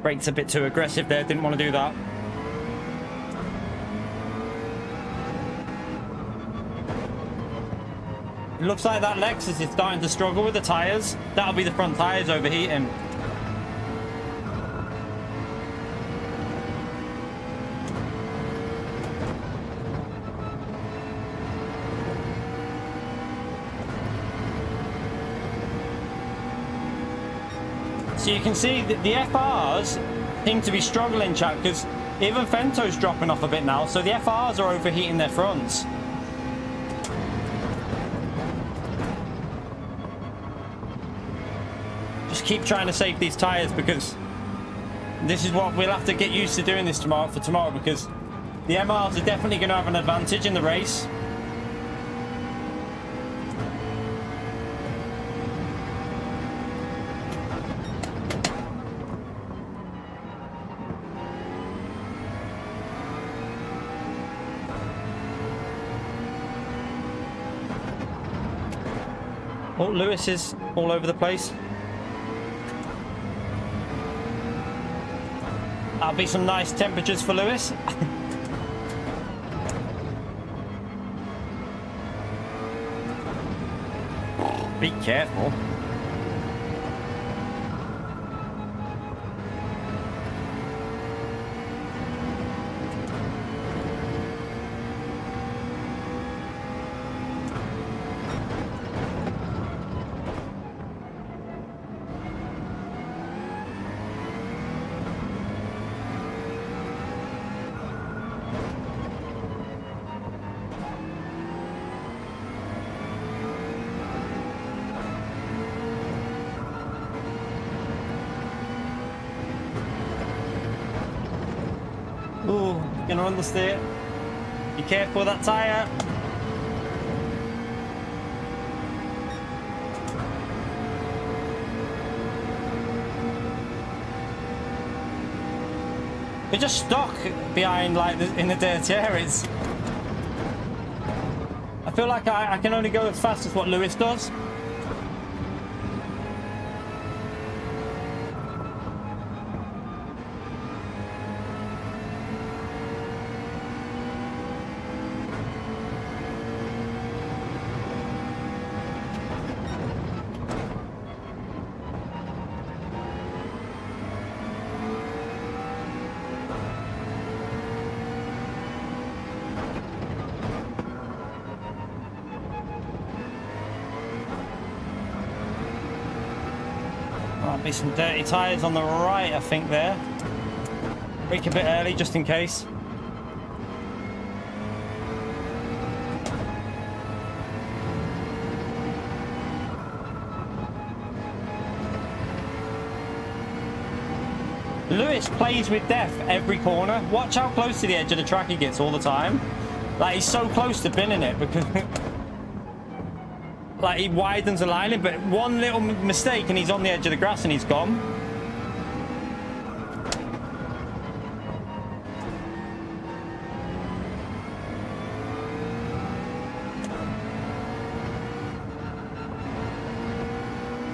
Brake's a bit too aggressive there, didn't want to do that. It looks like that Lexus is starting to struggle with the tyres. That'll be the front tyres overheating. So you can see that the FRs seem to be struggling, chat, because even Fento's dropping off a bit now, so the FRs are overheating their fronts. Just keep trying to save these tyres, because this is what we'll have to get used to doing this tomorrow, because the MRs are definitely going to have an advantage in the race. Oh, Lewis is all over the place. That'll be some nice temperatures for Lewis. Be careful. Ooh, gonna understeer. Be careful with that tyre. We're just stuck behind, like, in the dirty areas. I feel like I can only go as fast as what Lewis does. Might be some dirty tyres on the right, I think, there. Brake a bit early, just in case. Lewis plays with death every corner. Watch how close to the edge of the track he gets all the time. Like, he's so close to binning it because... like, he widens the line, but one little mistake and he's on the edge of the grass and he's gone.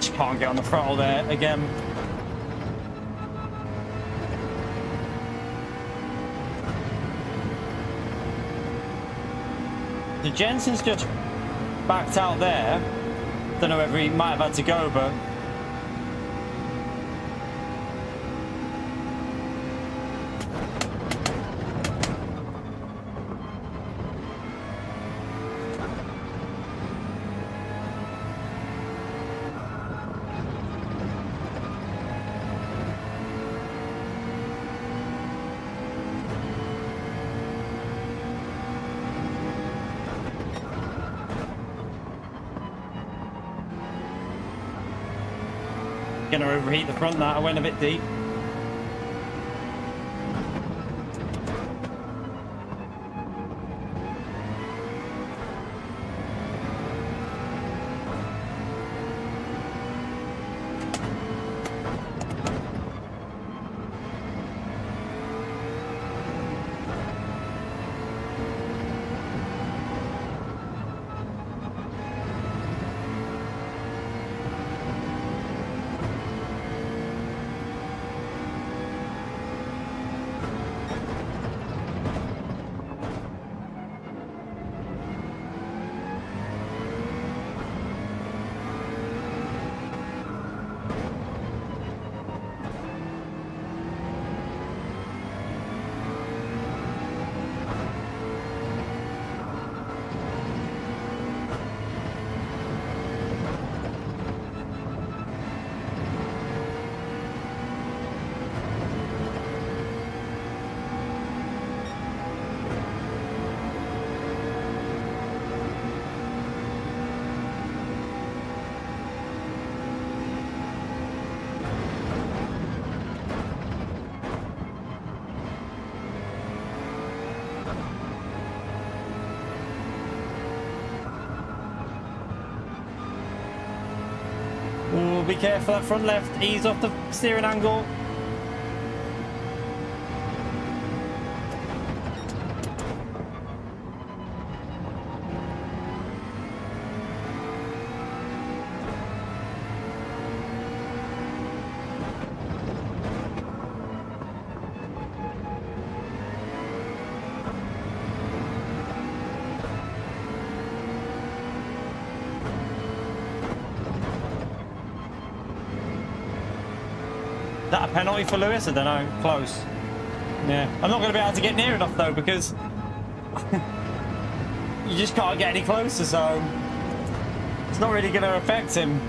Just can't get on the throttle there again. The Jensen's just backed out there. Don't know whether he might have had to go, but gonna overheat the front. That I went a bit deep. careful, be careful. That front left, ease off the steering angle. That a penalty for Lewis? I don't know. Close. Yeah. I'm not going to be able to get near enough though because you just can't get any closer, so it's not really going to affect him.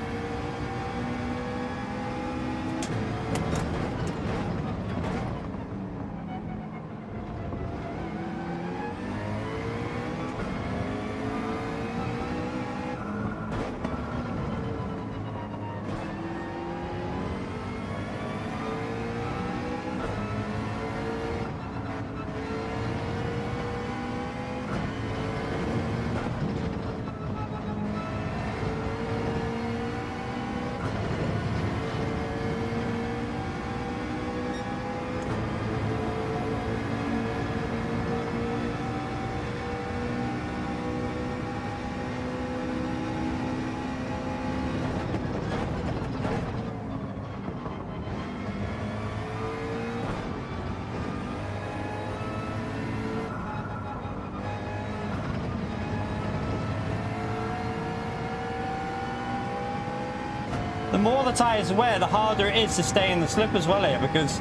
The more the tyres wear, the harder it is to stay in the slip as well here, because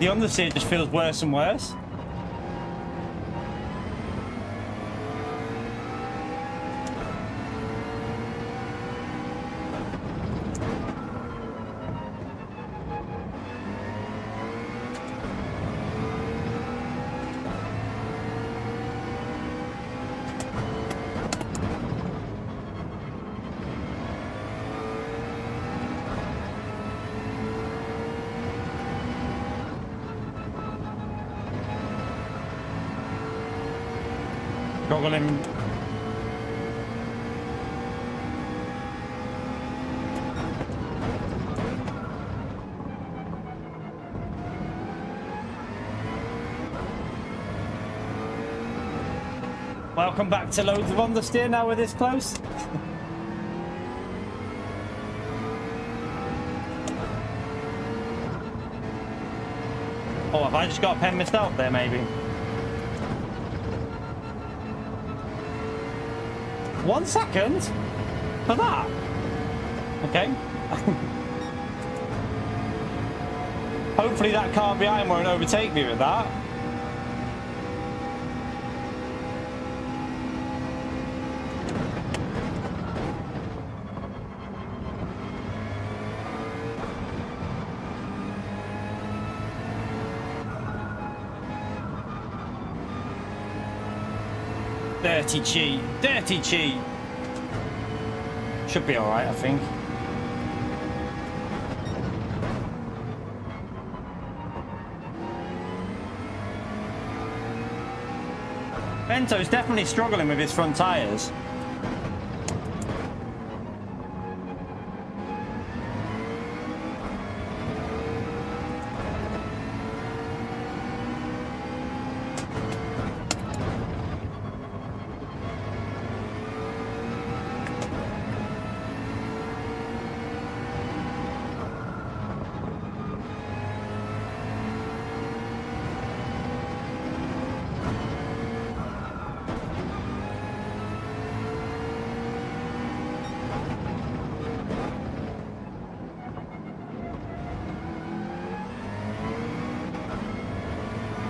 the understeer just feels worse and worse. Struggling. Welcome back to loads of understeer now we're this close. Oh, have I just got a pen myself there maybe? 1 second for that. Okay. Hopefully that car behind won't overtake me with that. Dirty cheat, dirty cheat. Should be all right, I think. Bento's definitely struggling with his front tyres.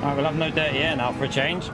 Alright, we'll have no dirty air now for a change.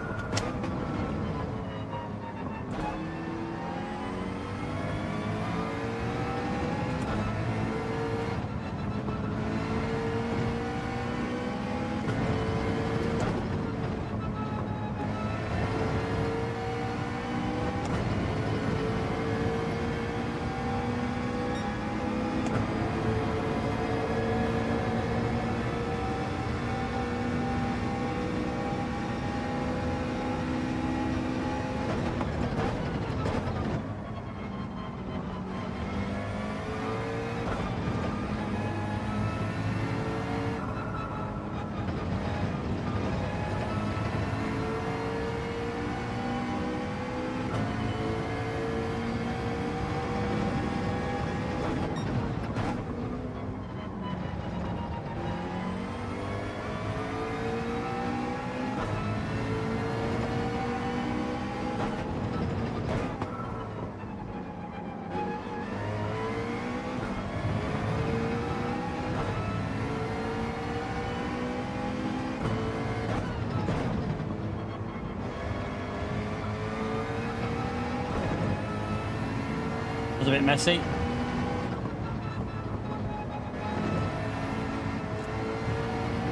a bit messy.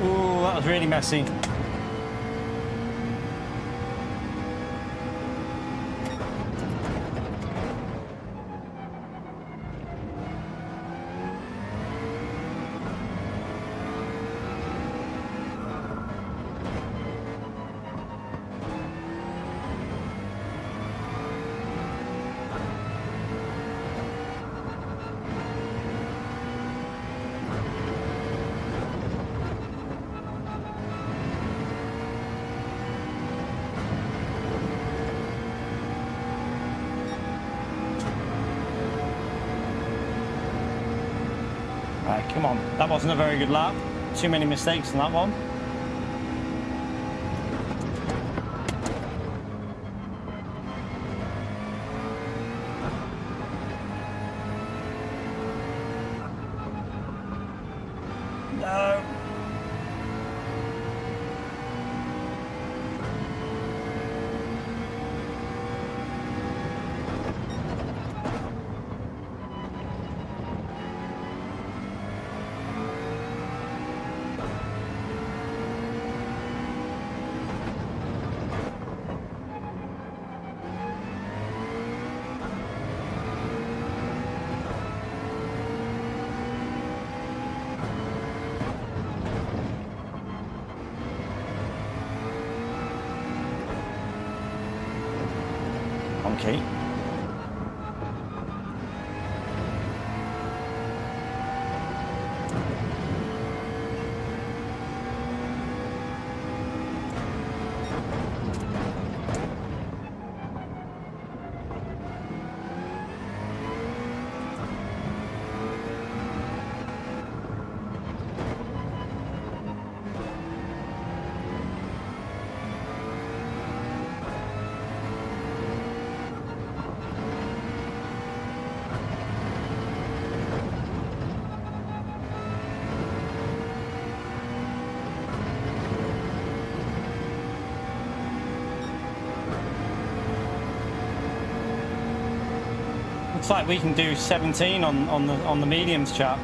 Ooh, that was really messy. Right, come on. That wasn't a very good lap. Too many mistakes in that one. No. Okay. Looks like we can do 17 on the mediums, chap.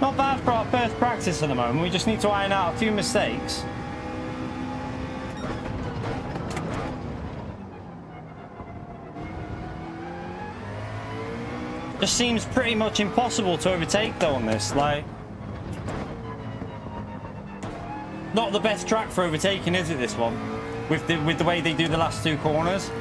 Not bad for our first practice at the moment. We just need to iron out a few mistakes. Just seems pretty much impossible to overtake though on this. Like, not the best track for overtaking, is it? This one, with the way they do the last two corners.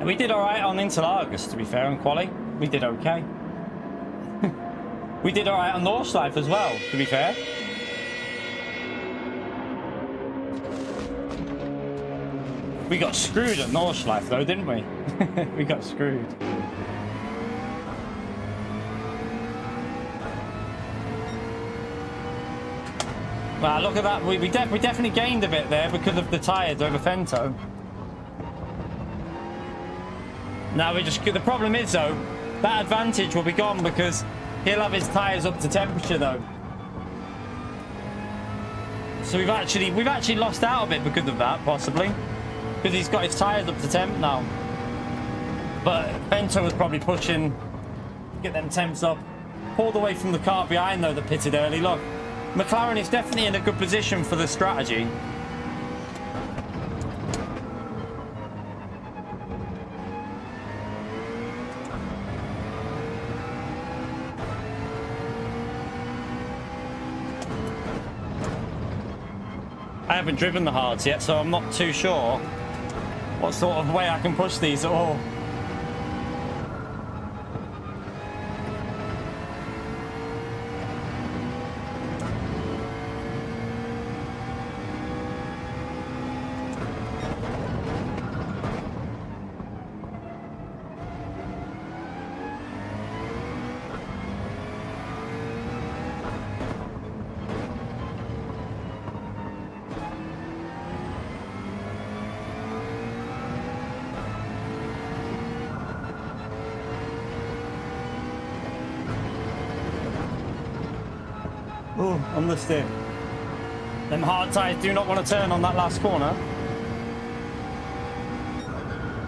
We did alright on Interlagos, to be fair, on quali. We did okay. We did alright on Nordschleife as well, to be fair. We got screwed at Nordschleife though, didn't we? We got screwed. Wow, look at that. We definitely gained a bit there because of the tyres over Fento. Now we just, the problem is though, that advantage will be gone because he'll have his tyres up to temperature though. So we've actually lost out a bit because of that, possibly. Because he's got his tyres up to temp now. But Bento was probably pushing, get them temps up. Pulled away from the car behind though that pitted early. Look, McLaren is definitely in a good position for the strategy. I haven't driven the hards yet, so I'm not too sure what sort of way I can push these at all. Oh, on the steer. Them hard tyres do not want to turn on that last corner.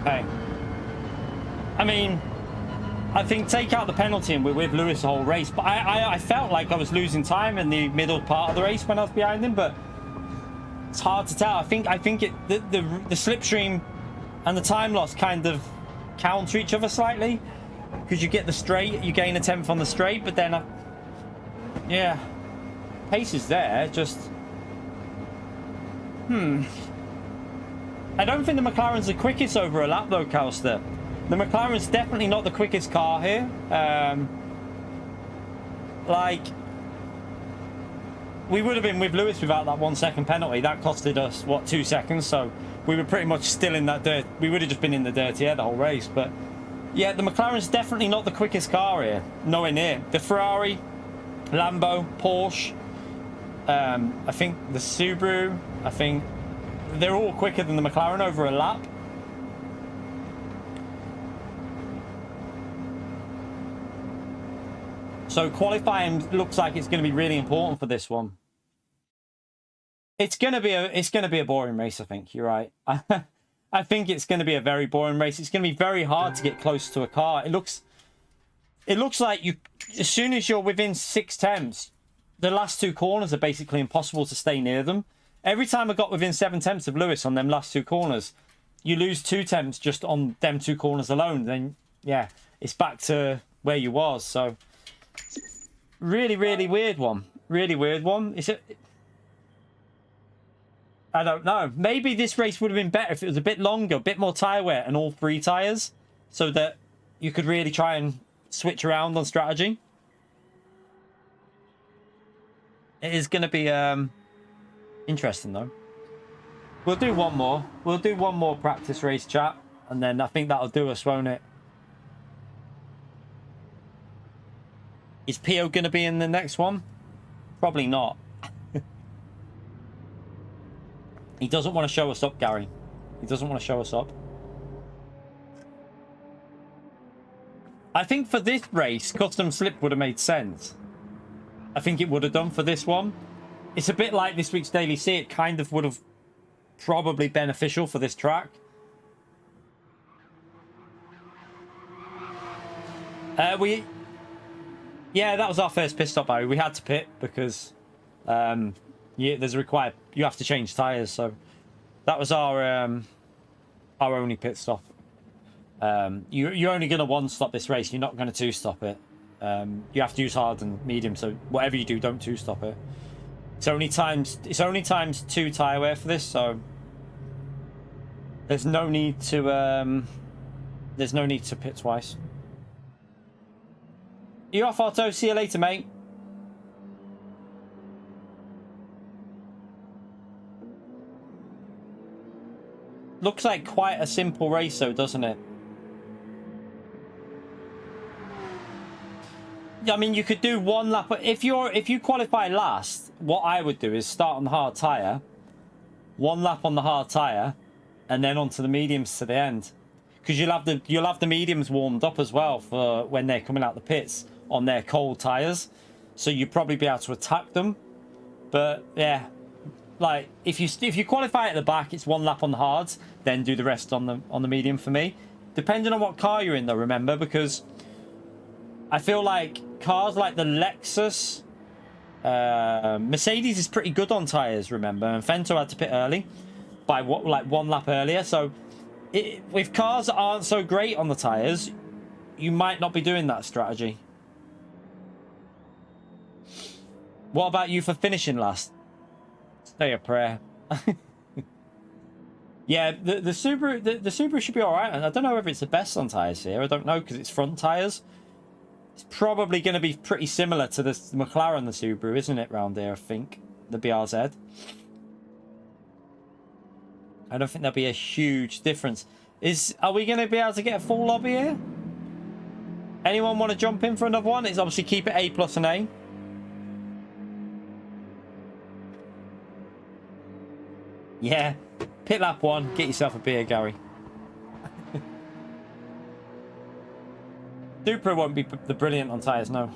Okay. I mean, I think take out the penalty and we're with Lewis the whole race. But I felt like I was losing time in the middle part of the race when I was behind him. But it's hard to tell. I think the slipstream and the time loss kind of counter each other slightly. Because you get the straight, you gain a tenth on the straight. But then, yeah. Pace is there, just... I don't think the McLaren's the quickest over a lap though, Calster. The McLaren's definitely not the quickest car here. Like, we would have been with Lewis without that 1 second penalty. That costed us, what, 2 seconds? So we were pretty much still in that dirt. We would have just been in the dirty air the whole race. But yeah, the McLaren's definitely not the quickest car here. Nowhere near. The Ferrari, Lambo, Porsche, I think the Subaru, I think they're all quicker than the McLaren over a lap. So qualifying looks like it's going to be really important for this one. It's going to be a boring race, I think. You're right. I think it's going to be a very boring race. It's going to be very hard to get close to a car. It looks like you, as soon as you're within 6 tenths, the last 2 corners are basically impossible to stay near them. Every time I got within 7 tenths of Lewis on them last 2 corners, you lose 2 tenths just on them 2 corners alone. Then, yeah, it's back to where you was. So, really, really weird one. Really weird one. I don't know. Maybe this race would have been better if it was a bit longer, a bit more tyre wear and all 3 tyres, so that you could really try and switch around on strategy. It is going to be interesting, though. We'll do one more. We'll do one more practice race, chat. And then I think that'll do us, won't it? Is Pio going to be in the next one? Probably not. He doesn't want to show us up, Gary. He doesn't want to show us up. I think for this race, custom slip would have made sense. I think it would have done for this one. It's a bit like this week's Daily C. It kind of would have probably beneficial for this track. Yeah, that was our first pit stop, Barry. We had to pit because there's a required, you have to change tires, so that was our only pit stop. You're only going to one stop this race. You're not going to two stop it. You have to use hard and medium, so whatever you do, don't two stop it. It's only times 2 tire wear for this, so there's no need to pit twice. You off, Otto? See you later, mate. Looks like quite a simple race, though, doesn't it? I mean, you could do one lap. If you qualify last, what I would do is start on the hard tire, one lap on the hard tire, and then onto the mediums to the end, because you'll have the mediums warmed up as well for when they're coming out the pits on their cold tires, so you'd probably be able to attack them. But yeah, like if you qualify at the back, it's one lap on the hards, then do the rest on the medium for me, depending on what car you're in, though. Remember, because I feel like cars like the Lexus, Mercedes is pretty good on tires, remember, and Fento had to pit early by like one lap earlier. So if cars aren't so great on the tires, you might not be doing that strategy. What about you for finishing last? Say a prayer. Yeah, the Subaru the Subaru should be all right. And I don't know whether it's the best on tires here. I don't know, because it's front tires. It's probably going to be pretty similar to the McLaren, the Subaru, isn't it, round there, I think? The BRZ. I don't think there'll be a huge difference. Are we going to be able to get a full lobby here? Anyone want to jump in for another one? It's obviously keep it A plus and A. Yeah. Pit lap 1. Get yourself a beer, Gary. Supra won't be the brilliant on tyres, no.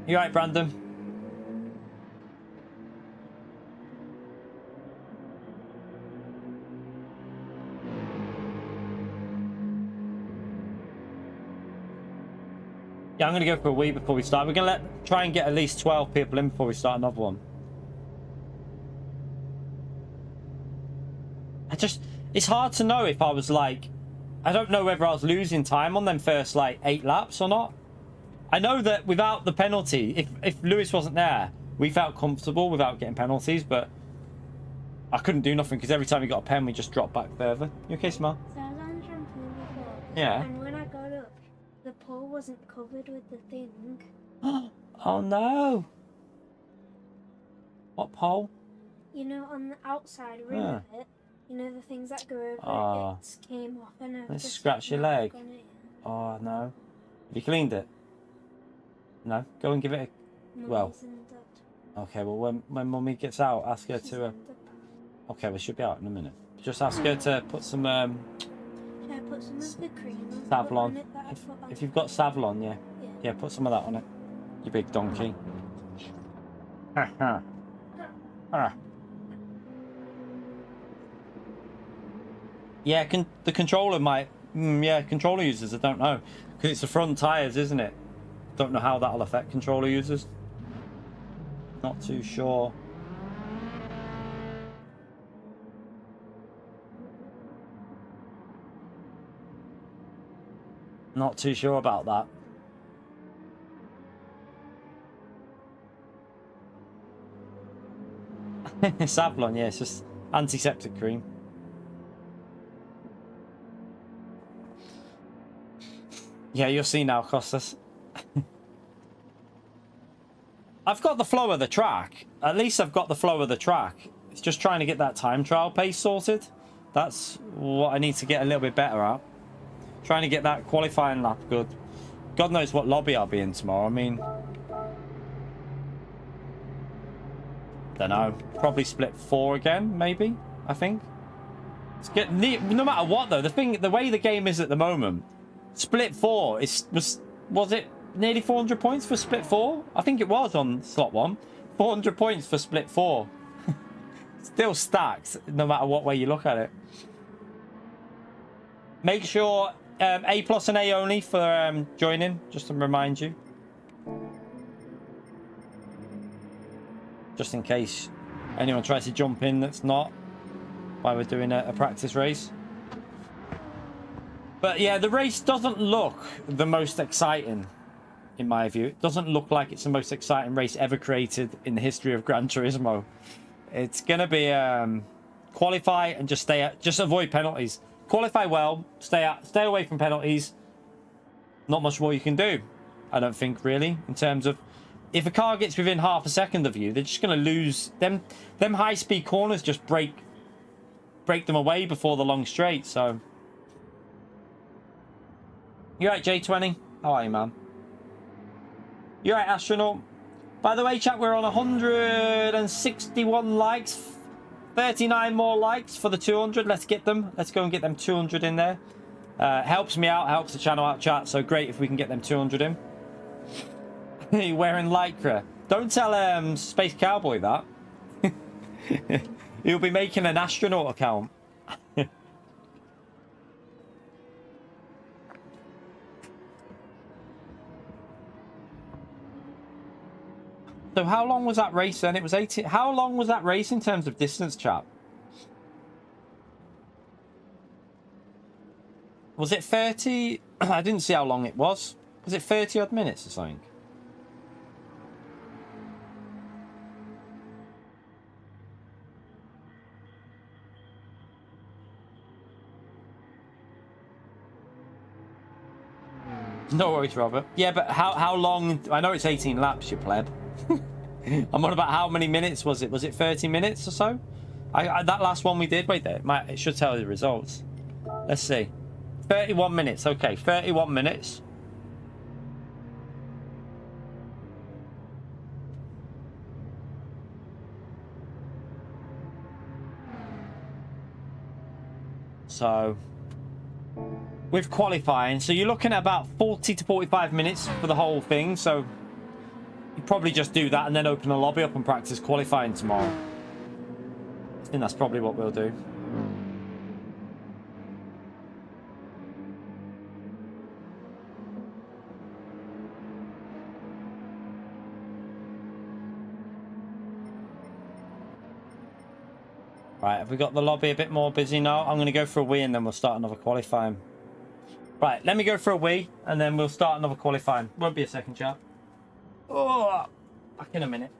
You right, Brandon? Yeah, I'm going to go for a wee before we start. We're going to try and get at least 12 people in before we start another one. It's hard to know if I was like, I don't know whether I was losing time on them first like 8 laps or not. I know that without the penalty, if Lewis wasn't there, we felt comfortable without getting penalties, but I couldn't do nothing because every time we got a pen, we just dropped back further. You okay, Smile? So I was on the trampoline before. Yeah. And when I got up, the pole wasn't covered with the thing. Oh no. What pole? You know, on the outside rim of it. You know, the things that go over it came off and I just scratch your leg. Oh no. Have you cleaned it? No? Go and give it a... Well. Okay, well when Mummy gets out, ask her to... Okay, we should be out in a minute. Just ask her to put some... Should I put some of the cream Savlon. on it that I put on? If you've got Savlon, yeah. Yeah, put some of that on it. You big donkey. Ha ha. Ah. Yeah, the controller might... yeah, controller users, I don't know. Because it's the front tyres, isn't it? Don't know how that'll affect controller users. Not too sure. Not too sure about that. Savlon, yeah, it's just antiseptic cream. Yeah, you'll see now, Costas. I've got the flow of the track. At least I've got the flow of the track. It's just trying to get that time trial pace sorted. That's what I need to get a little bit better at. Trying to get that qualifying lap good. God knows what lobby I'll be in tomorrow. I mean, Don't know. Probably split 4 again, maybe. I think. It's no matter what though, the way the game is at the moment, split 4 was it nearly 400 points for split 4? I think it was on slot 1. 400 points for split 4. Still stacked, no matter what way you look at it. Make sure A plus and A only for joining, just to remind you. Just in case anyone tries to jump in that's not, while we're doing a practice race. But yeah, the race doesn't look the most exciting, in my view. It doesn't look like it's the most exciting race ever created in the history of Gran Turismo. It's gonna be qualify and just avoid penalties. Qualify well, stay away from penalties. Not much more you can do, I don't think, really, in terms of if a car gets within half a second of you, they're just gonna lose them. Them high-speed corners just break them away before the long straight. So you right, J20? How are you, man? You right, astronaut? By the way, chat, we're on 161 likes. 39 more likes for the 200. Let's get them. Let's go and get them 200 in there. Helps me out, helps the channel out, chat. So great if we can get them 200 in. You're wearing lycra. Don't tell Space Cowboy that. He'll be making an astronaut account. So how long was that race then? It was 18. How long was that race in terms of distance, chap? Was it 30? I didn't see how long it was. Was it 30 odd minutes or something? No worries, Robert. Yeah, but how long? I know it's 18 laps, you pleb. I'm on about how many minutes was it? Was it 30 minutes or so? That last one we did. Wait there. It should tell you the results. Let's see. 31 minutes. Okay, 31 minutes. So with qualifying, so you're looking at about 40 to 45 minutes for the whole thing. So you probably just do that and then open a lobby up and practice qualifying tomorrow. I think that's probably what we'll do. Right, have we got the lobby a bit more busy now? I'm going to go for a wee and then we'll start another qualifying. Right, let me go for a wee and then we'll start another qualifying. Won't be a second, chat. Oh, back in a minute.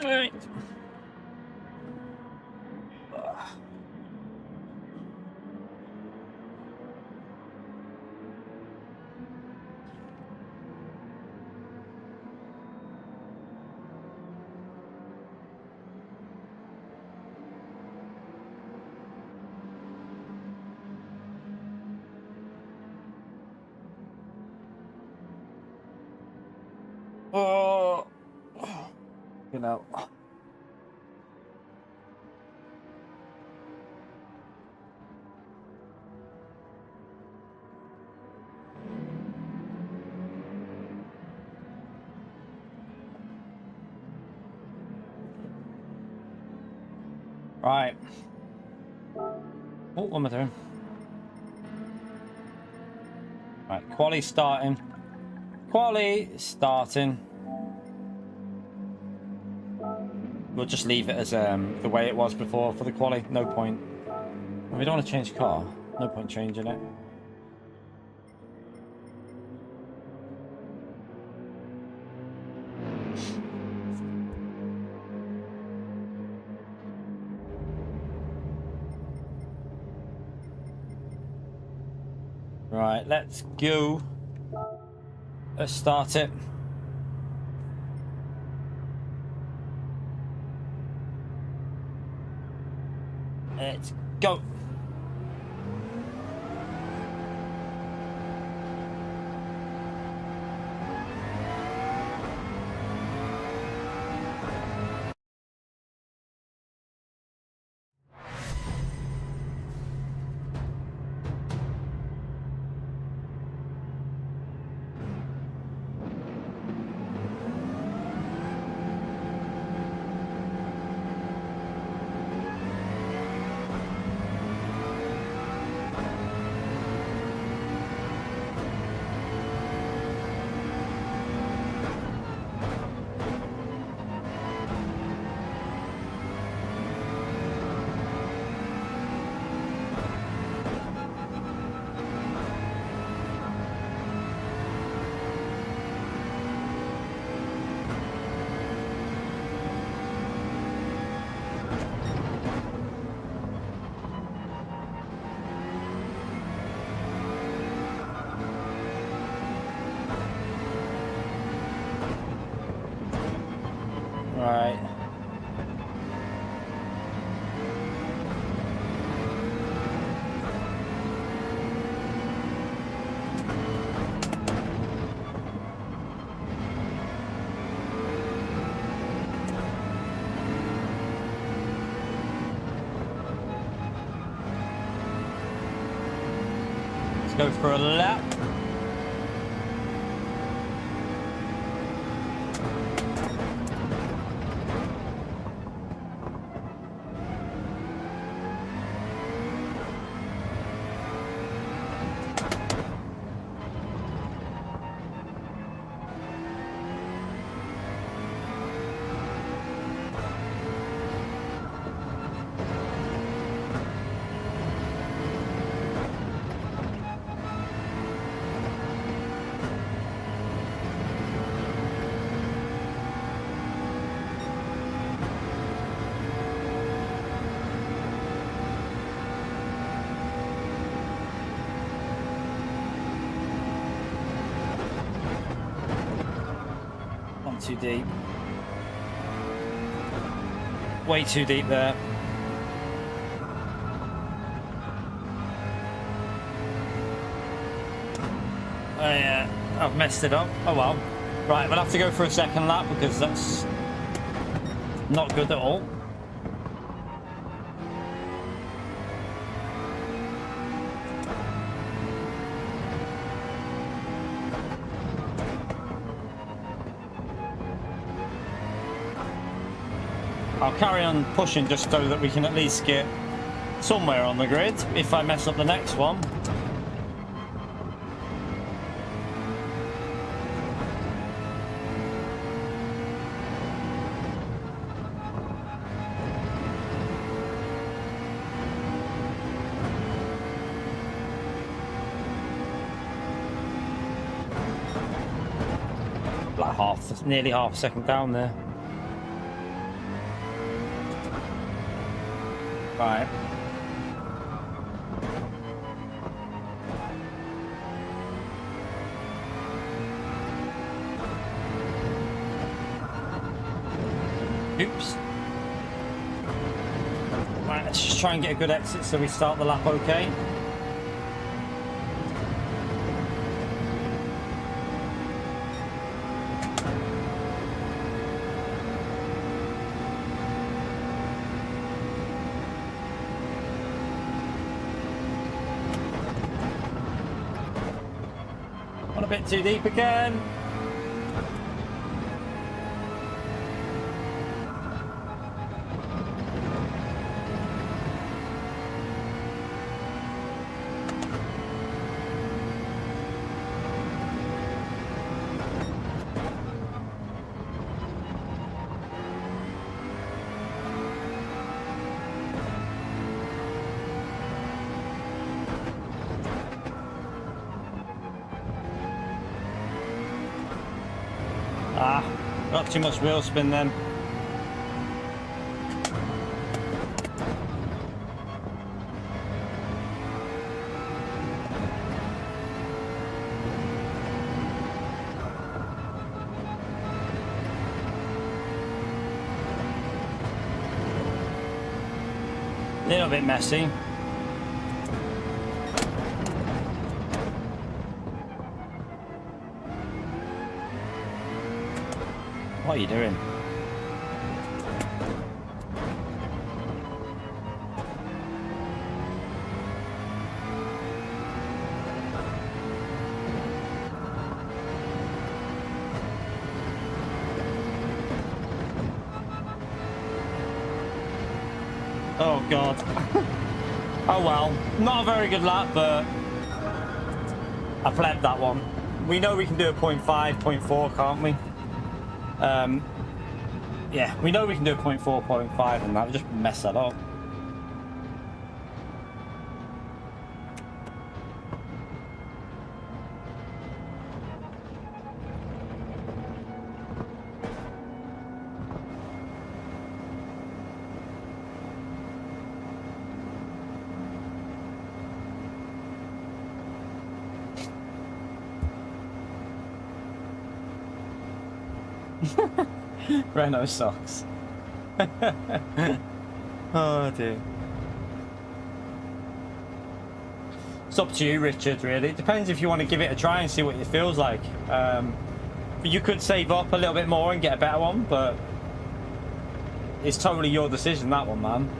Alright. Oh, you know. Right. Oh, what am I doing? Right, quali starting. Quali starting. We'll just leave it as the way it was before for the quali. No point. We don't want to change car. No point changing it. Right, let's go. Let's start it. Let's go. Right. Let's go for a lap. Too deep. Way too deep there. Oh yeah, I've messed it up. Oh well. Right, we'll have to go for a second lap because that's not good at all. I'll carry on pushing just so that we can at least get somewhere on the grid if I mess up the next one. Like nearly half a second down there. Right. Oops. Right, let's just try and get a good exit so we start the lap okay. Not a bit too deep again. Ah, not too much wheel spin then. A little bit messy. What are you doing? Oh God. Oh well, not a very good lap, but I plebed that one. We know we can do a 0.5, 0.4, can't we? Yeah, we know we can do a 0.4, 0.5 and that. We just mess that up. Renault socks. Oh dear. It's up to you, Richard, really. It depends if you want to give it a try and see what it feels like. You could save up a little bit more and get a better one, but it's totally your decision, that one, man.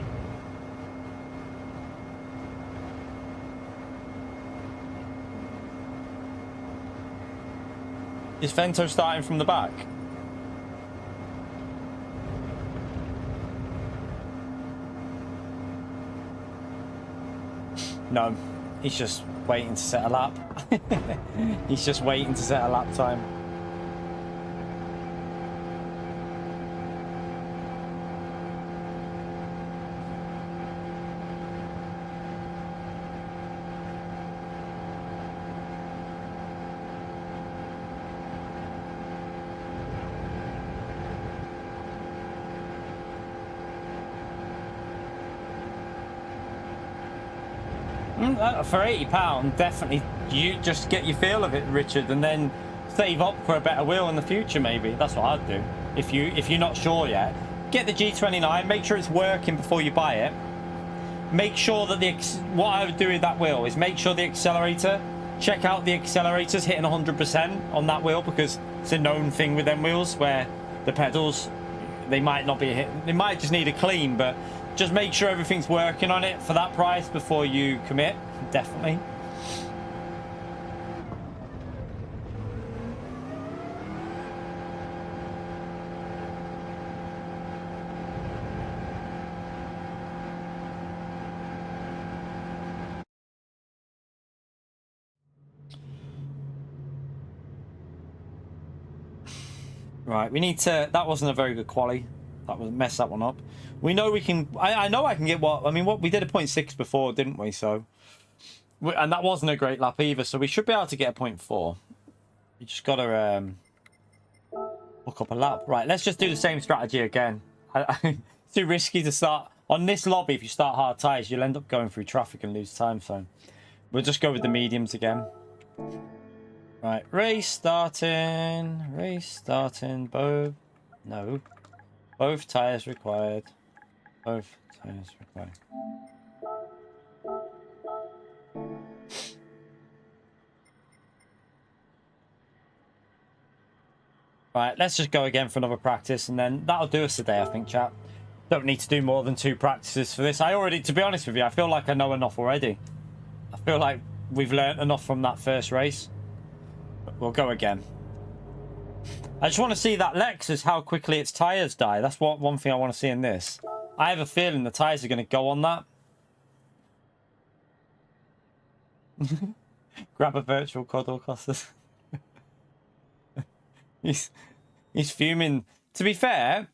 Is Vento starting from the back? No, he's just waiting to set a lap. He's just waiting to set a lap time. For £80, definitely you just get your feel of it, Richard, and then save up for a better wheel in the future. Maybe that's what I'd do. If you're not sure yet, get the G29. Make sure it's working before you buy it. Make sure that what I would do with that wheel is make sure the accelerator. Check out the accelerators hitting 100% on that wheel, because it's a known thing with them wheels where the pedals, they might not be hit. They might just need a clean, but just make sure everything's working on it for that price before you commit. Definitely. Right, we need to. That wasn't a very good quali. That was mess that one up. We know we can. I know I can get what. I mean, what we did a 0.6 before, didn't we? So, and that wasn't a great lap either. So we should be able to get a 0.4. You just gotta hook up a lap. Right, let's just do the same strategy again. It's too risky to start On this lobby, if you start hard tyres, you'll end up going through traffic and lose time. So we'll just go with the mediums again. Right, race starting. Both. No. Both tyres required. Both tyres required. Right, let's just go again for another practice, and then that'll do us today, I think, chat. Don't need to do more than 2 practices for this. I already, to be honest with you, I feel like I know enough already. I feel like we've learnt enough from that first race. But we'll go again. I just want to see that Lexus, how quickly its tyres die. That's one thing I want to see in this. I have a feeling the tyres are going to go on that. Grab a virtual cuddle, Costas. He's fuming. To be fair,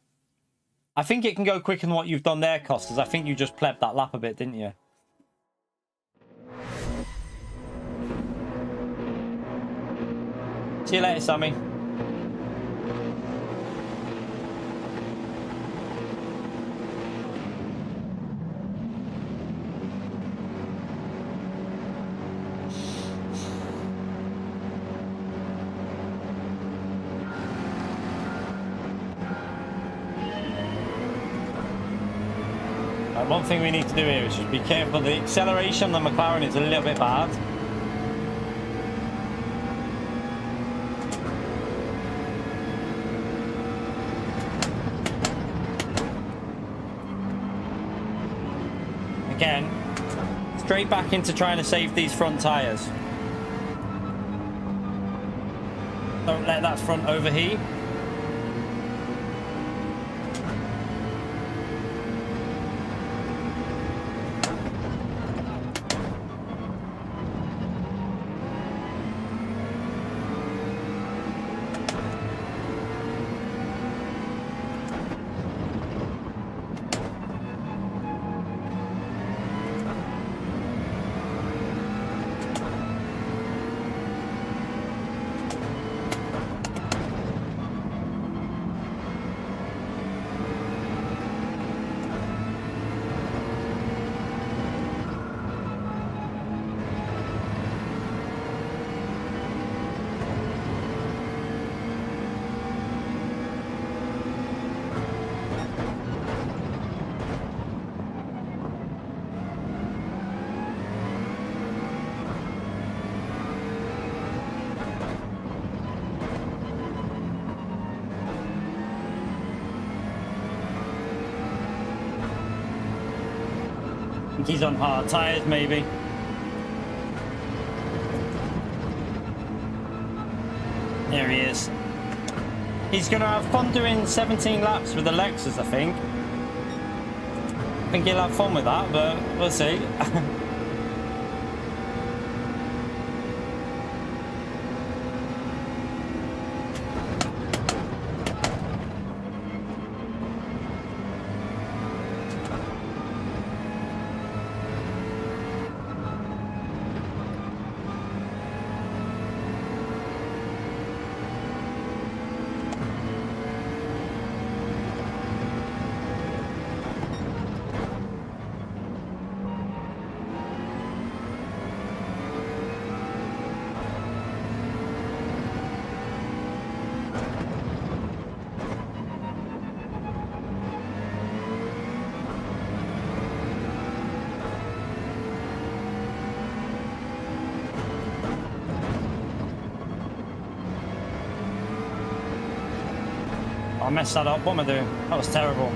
I think it can go quicker than what you've done there, Costas. I think you just plebbed that lap a bit, didn't you? See you later, Sammy. One thing we need to do here is just be careful. The acceleration on the McLaren is a little bit bad. Again, straight back into trying to save these front tyres. Don't let that front overheat. He's on hard tyres, maybe. There he is. He's going to have fun doing 17 laps with the Lexus, I think. I think he'll have fun with that, but we'll see. I messed that up. What am I doing? That was terrible.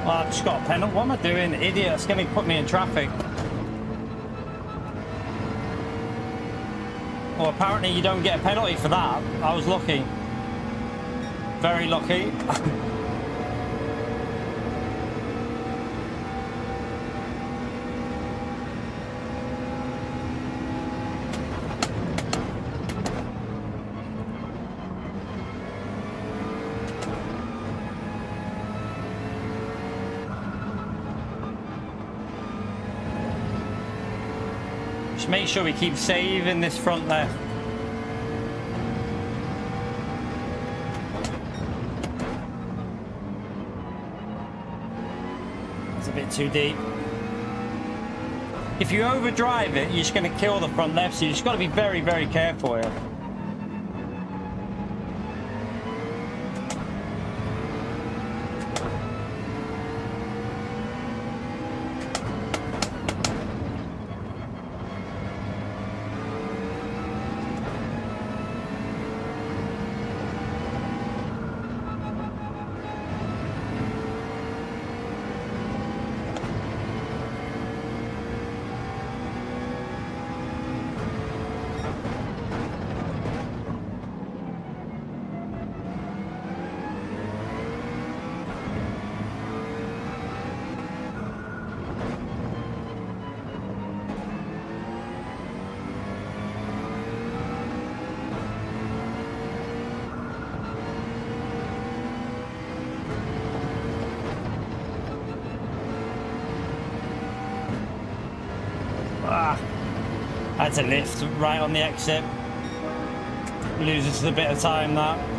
Well, I've just got a penalty. What am I doing? Idiot, it's going to put me in traffic. Well, apparently you don't get a penalty for that. I was lucky. Very lucky. Just make sure we keep saving this front left. That's a bit too deep. If you overdrive it, you're just going to kill the front left, so you just got to be very, very careful here. Had to lift right on the exit. Loses a bit of time that.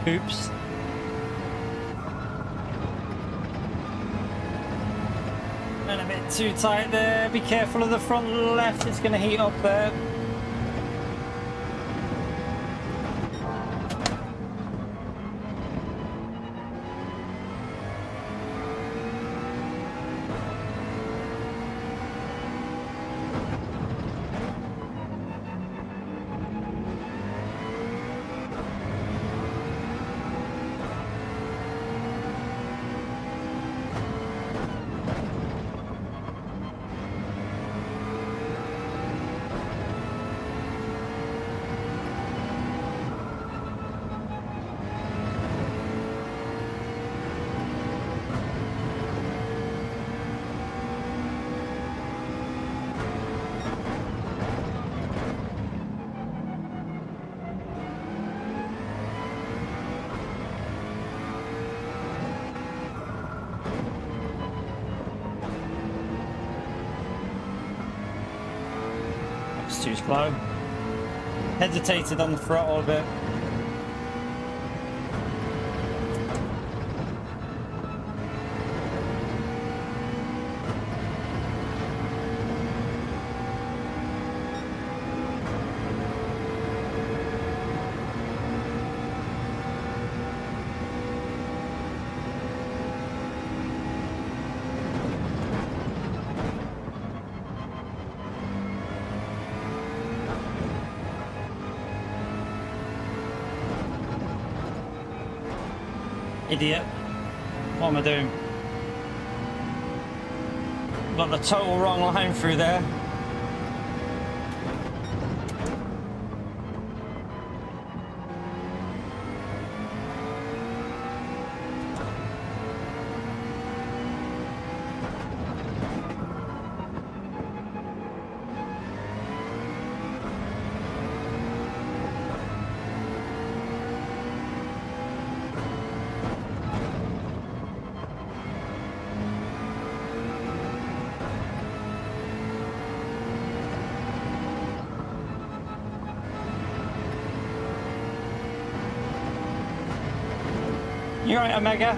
Oops. And a bit too tight there. Be careful of the front left. It's going to heat up there. Too slow. Hesitated on the throttle a bit. Idiot. What am I doing? Got the total wrong line through there. You right, Omega?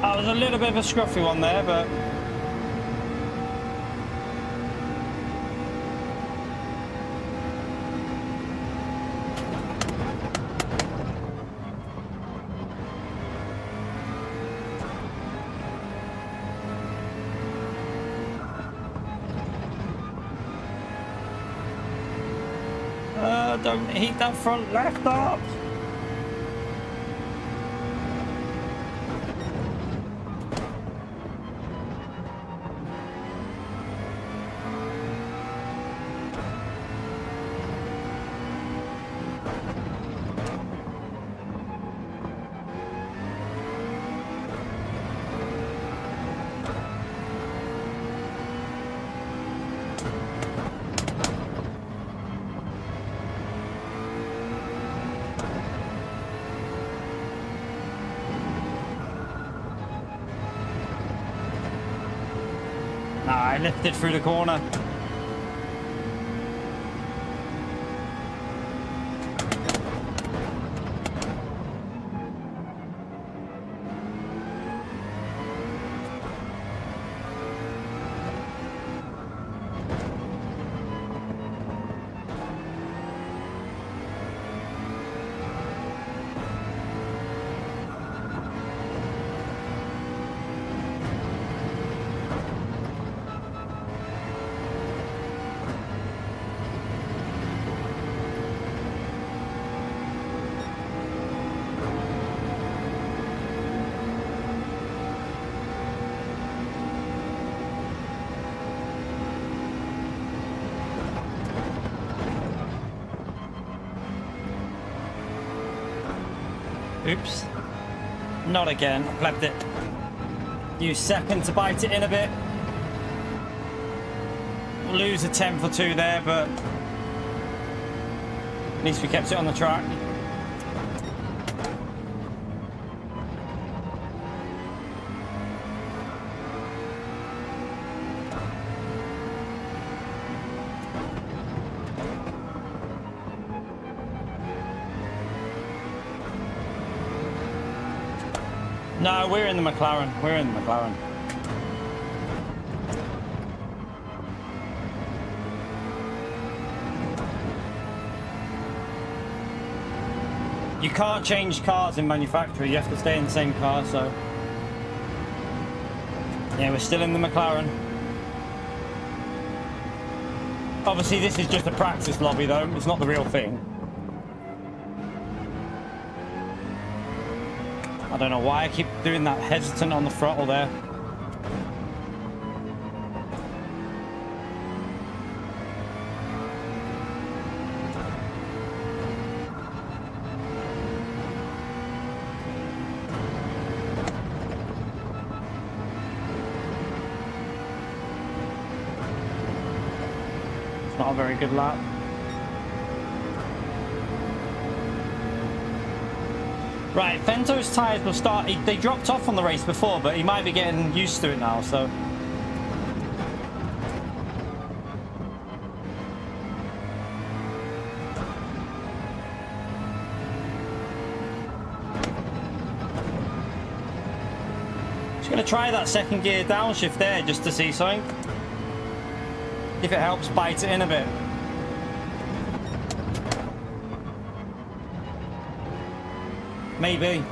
That was a little bit of a scruffy one there, but don't heat that front left up. I lifted through the corner. Oops. Not again. I clapped it. Use second to bite it in a bit. Lose a tenth or two there, but at least we kept it on the track. No, we're in the McLaren. We're in the McLaren. You can't change cars in manufacturer. You have to stay in the same car, so... Yeah, we're still in the McLaren. Obviously, this is just a practice lobby, though. It's not the real thing. I don't know why I keep doing that hesitant on the throttle there. It's not a very good lap. Right, Fento's tyres will start... They dropped off on the race before, but he might be getting used to it now, so... going to try that second gear downshift there just to see something. If it helps bite it in a bit. Maybe.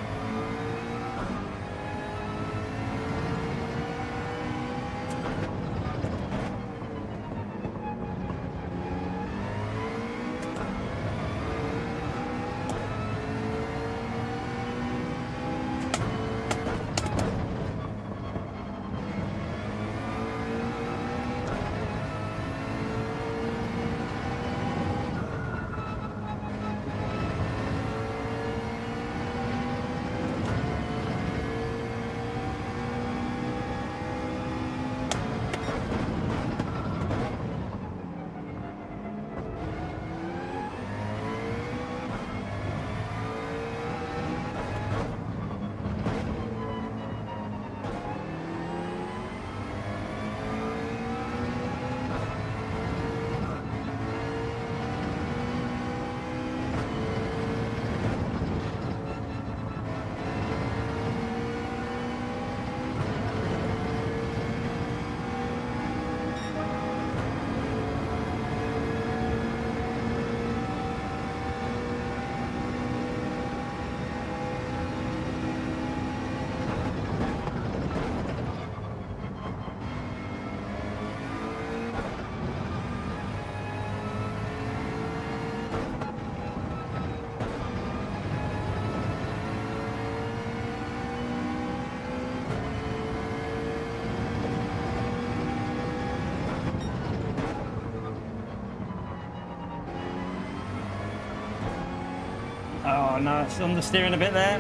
Oh no, it's understeering a bit there.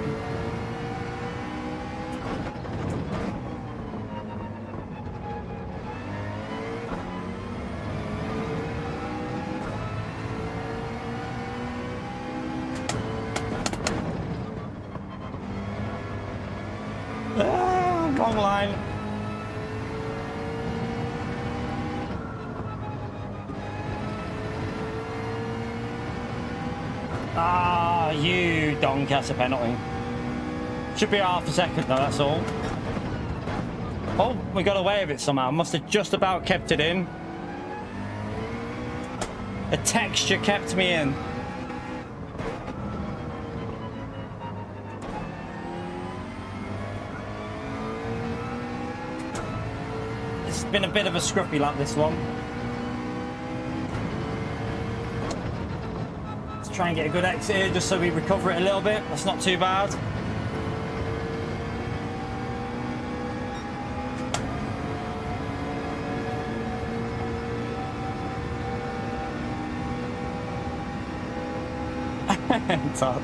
Ah, wrong line. Ah, you donk, that's a penalty. Should be half a second though, that's all. Oh, we got away with it somehow. Must have just about kept it in. A texture kept me in. It's been a bit of a scruffy lap, this one. Try and get a good exit here just so we recover it a little bit. That's not too bad. Todd.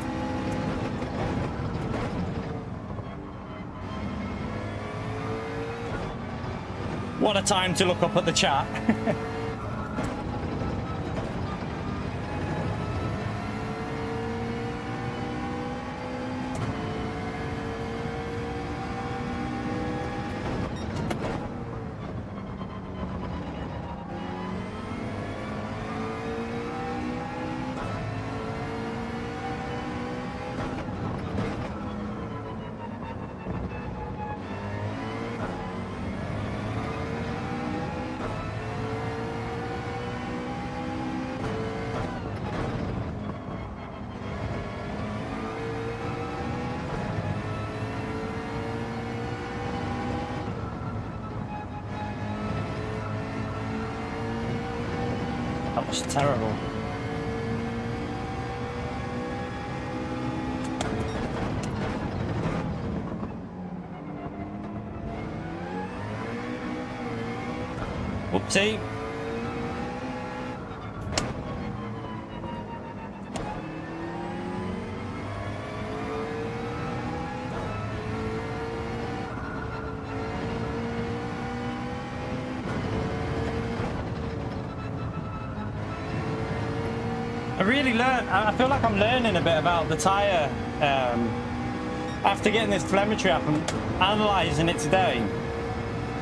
What a time to look up at the chat. That was terrible. Whoopsie. I feel like I'm learning a bit about the tyre after getting this telemetry app and analysing it today.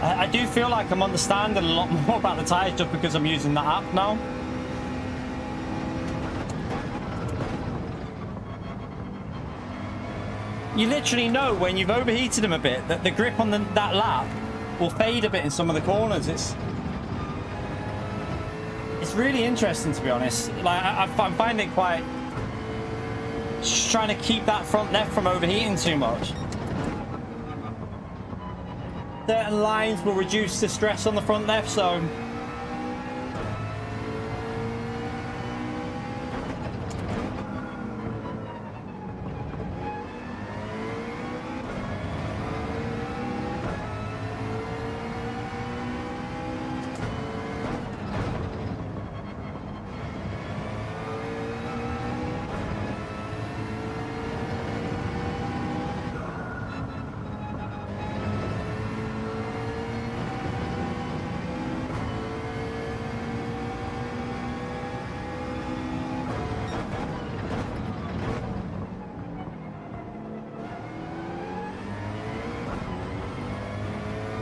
I do feel like I'm understanding a lot more about the tyres just because I'm using the app now. you literally know when you've overheated them a bit that the grip on that lap will fade a bit in some of the corners. It's really interesting, to be honest. Like I'm finding it quite, just trying to keep that front left from overheating too much. Certain lines will reduce the stress on the front left, so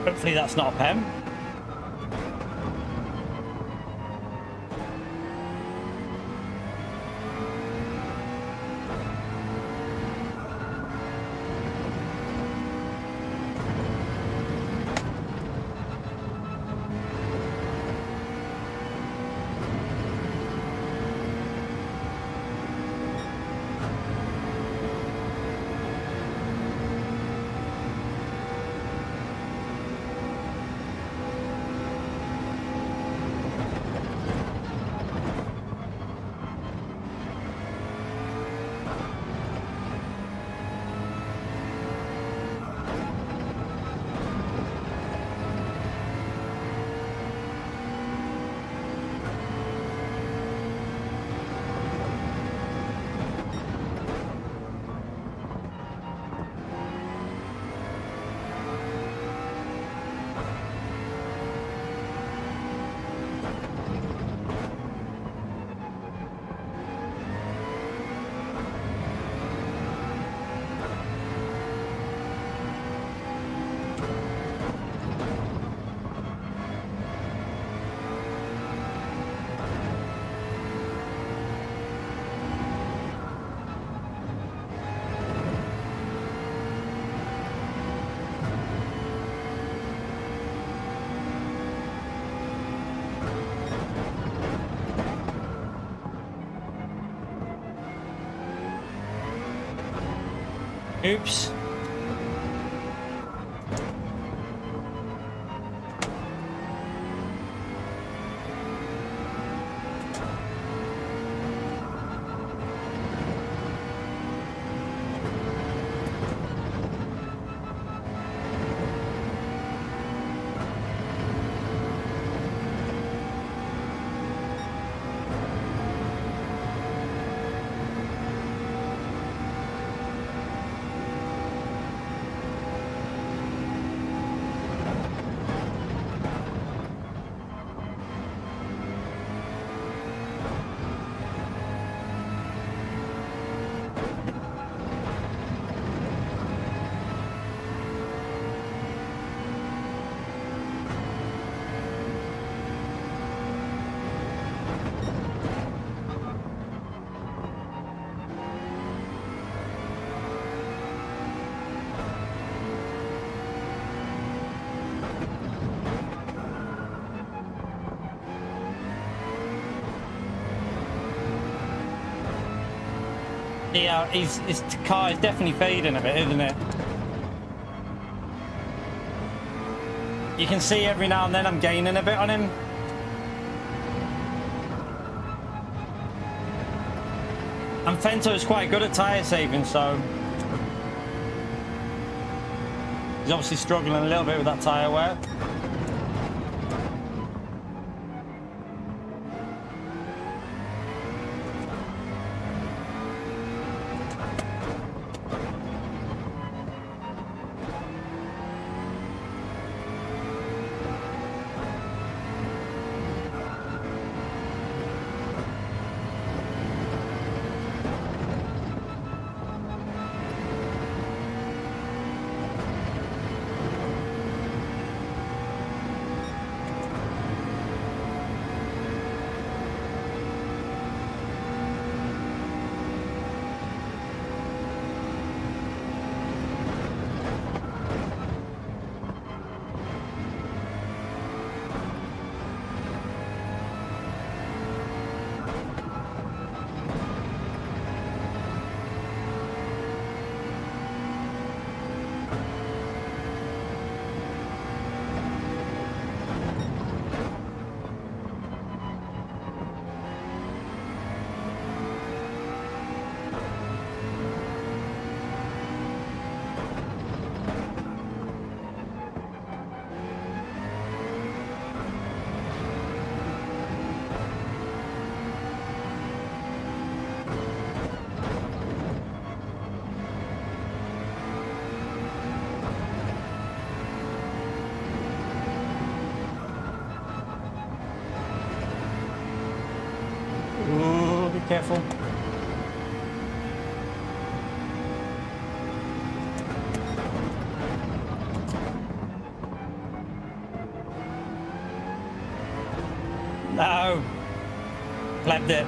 hopefully that's not a pen. Oops. Yeah, his car is definitely fading a bit, isn't it? You can see every now and then I'm gaining a bit on him. And Fento's quite good at tyre saving, so he's obviously struggling a little bit with that tyre wear. careful. No! Clapped it.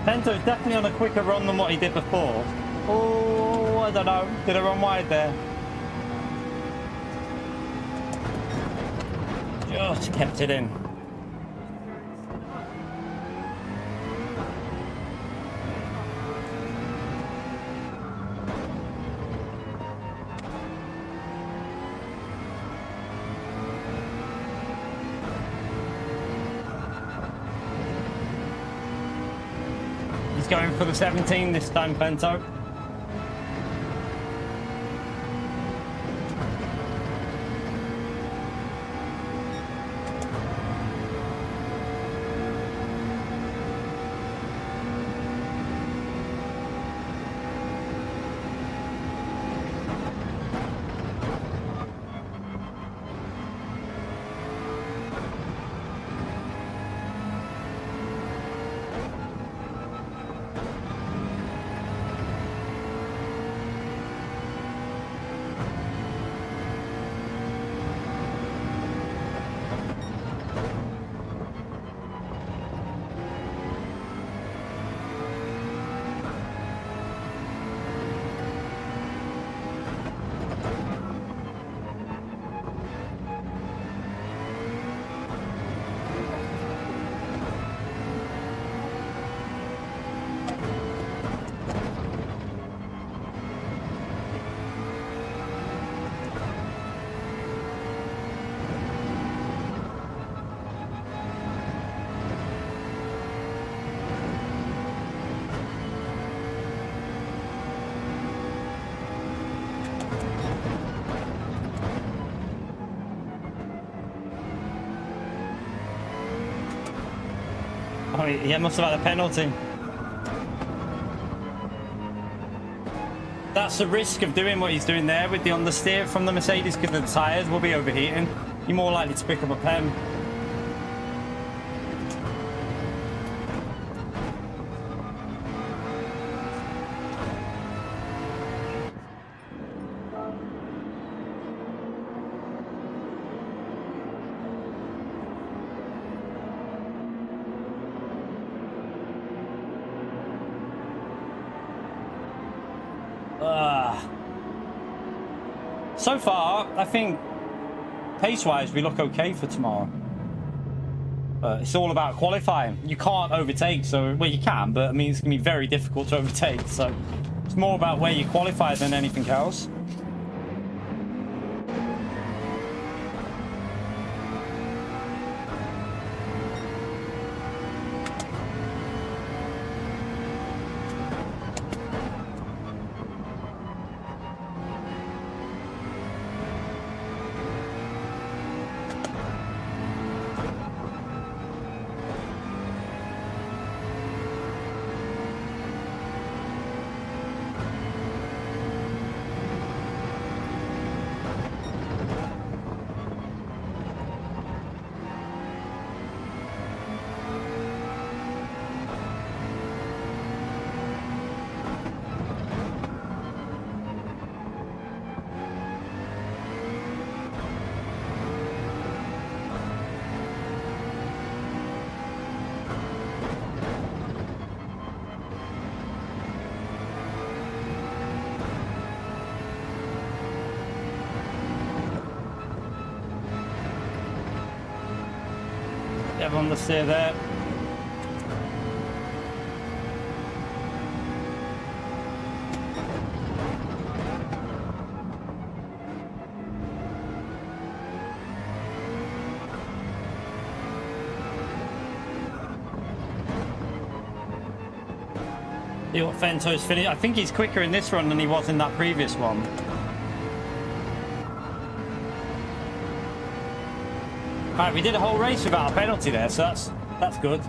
Pento's definitely on a quicker run than what he did before. Oh, I don't know. Did I run wide there? Just kept it in. Going for the 17 this time, Pento. Oh, he must have had a penalty. That's the risk of doing what he's doing there with the understeer from the Mercedes, because the tyres will be overheating. You're more likely to pick up a pen. So far, I think pace-wise we look okay for tomorrow. But it's all about qualifying. You can't overtake, so well you can, but I mean it's gonna be very difficult to overtake. So it's more about where you qualify than anything else. Bit of understeer there. See what Fento's finished. I think he's quicker in this run than he was in that previous one. Alright, we did a whole race without a penalty there, so that's good.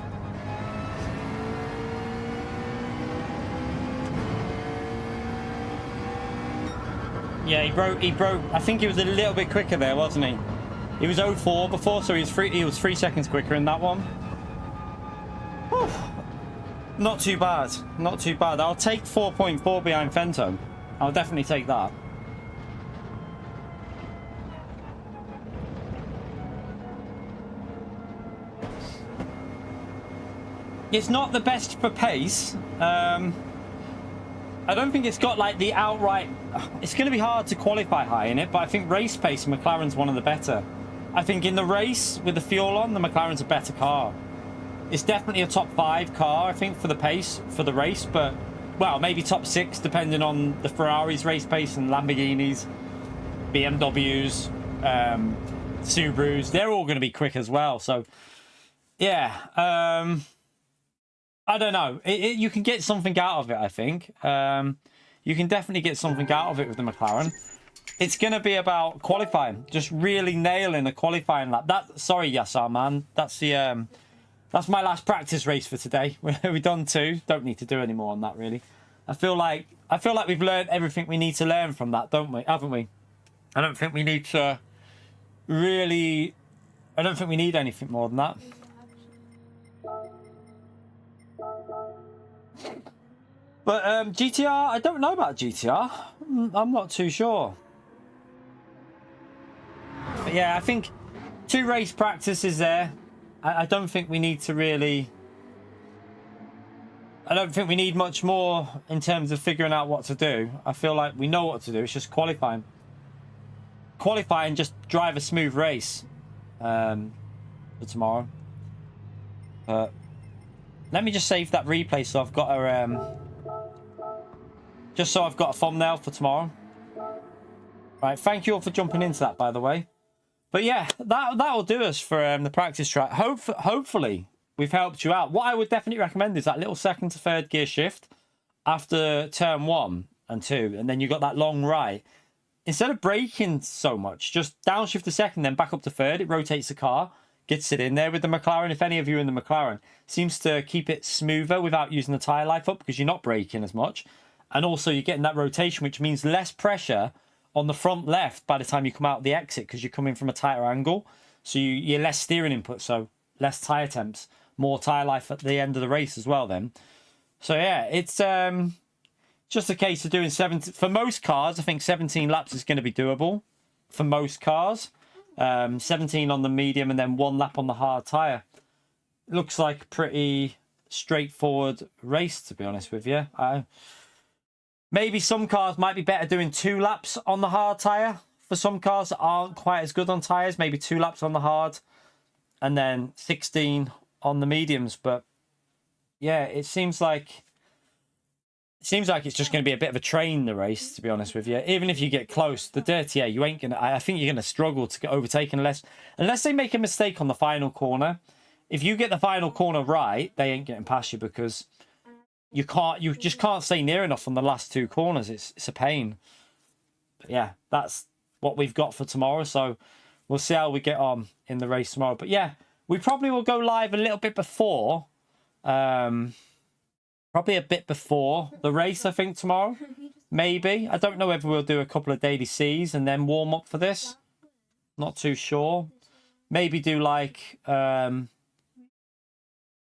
Yeah, he broke. I think he was a little bit quicker there, wasn't he? He was 0.4 before, so he was 3 seconds quicker in that one. Whew. Not too bad. Not too bad. I'll take 4.4 behind Fento. I'll definitely take that. It's not the best for pace. I don't think it's got like the outright... It's going to be hard to qualify high in it, but I think race pace, McLaren's one of the better. I think in the race, with the fuel on, the McLaren's a better car. It's definitely a top 5 car, I think, for the pace, for the race, but, well, maybe top 6, depending on the Ferrari's race pace and Lamborghinis, BMWs, Subarus. They're all going to be quick as well, so, yeah. I don't know. You can get something out of it, I think. You can definitely get something out of it with the McLaren. It's going to be about qualifying, just really nailing a qualifying lap. Sorry, Yassar, man. That's my last practice race for today. We've done 2. Don't need to do any more on that, really. I feel like we've learned everything we need to learn from that, don't we? Haven't we? I don't think we need to really... I don't think we need anything more than that. But GTR, I don't know about GTR. I'm not too sure. But yeah, I think 2 race practices there. I don't think we need to really... I don't think we need much more in terms of figuring out what to do. I feel like we know what to do. It's just qualifying. Qualify and just drive a smooth race for tomorrow. But let me just save that replay so I've got a... just so I've got a thumbnail for tomorrow. Right, thank you all for jumping into that, by the way. But yeah, that'll do us for the practice track. Hopefully, we've helped you out. What I would definitely recommend is that little 2nd to 3rd gear shift after turn 1 and 2, and then you got that long right. Instead of braking so much, just downshift to 2nd, then back up to 3rd. It rotates the car, gets it in there with the McLaren. If any of you are in the McLaren, seems to keep it smoother without using the tyre life up because you're not braking as much. And also you're getting that rotation, which means less pressure on the front left by the time you come out of the exit because you're coming from a tighter angle. So you're less steering input, so less tyre temps, more tyre life at the end of the race as well then. So yeah, it's just a case of doing 17. For most cars, I think 17 laps is going to be doable for most cars. 17 on the medium and then 1 lap on the hard tyre. Looks like a pretty straightforward race, to be honest with you. Maybe some cars might be better doing 2 laps on the hard tyre. For some cars that aren't quite as good on tyres, maybe 2 laps on the hard and then 16 on the mediums. But yeah, it seems like it's just going to be a bit of a train, the race, to be honest with you. Even if you get close, the dirty air, you ain't going to... I think you're going to struggle to get overtaken unless they make a mistake on the final corner. If you get the final corner right, they ain't getting past you because... You just can't stay near enough on the last 2 corners. It's a pain. But yeah, that's what we've got for tomorrow. So we'll see how we get on in the race tomorrow. But yeah, we probably will go live a little bit before. Probably a bit before the race, I think, tomorrow. Maybe. I don't know whether we'll do a couple of daily Cs and then warm up for this. Not too sure. Maybe do like...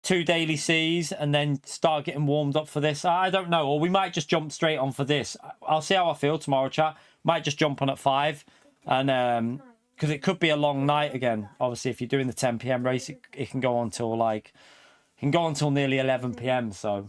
2 daily Cs and then start getting warmed up for this. I don't know. Or we might just jump straight on for this. I'll see how I feel tomorrow, chat. Might just jump on at 5. And because it could be a long night again. Obviously, if you're doing the 10 p.m. race, it can go on till nearly 11 p.m. So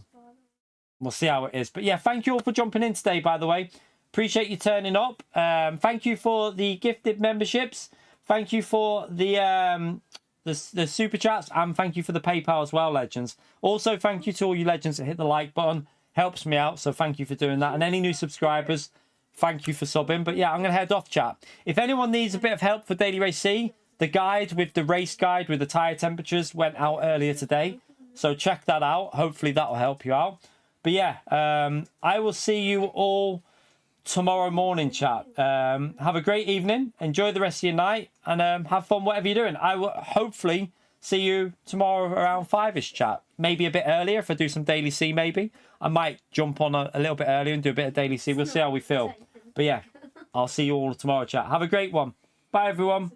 we'll see how it is. But yeah, thank you all for jumping in today, by the way. Appreciate you turning up. Thank you for the gifted memberships. Thank you for the the super chats, and thank you for the PayPal as well, legends. Also, thank you to all you legends that hit the like button. Helps me out, so thank you for doing that. And any new subscribers, thank you for subbing. But yeah, I'm going to head off, chat. If anyone needs a bit of help for Daily Race C, the guide with the race guide with the tyre temperatures went out earlier today. So check that out. Hopefully that'll help you out. But yeah, I will see you all tomorrow morning, chat. Have a great evening. Enjoy the rest of your night. And have fun whatever you're doing. I will hopefully see you tomorrow around 5-ish, chat. Maybe a bit earlier if I do some Daily C, maybe. I might jump on a little bit earlier and do a bit of Daily C. We'll see how we feel. But yeah, I'll see you all tomorrow, chat. Have a great one. Bye, everyone.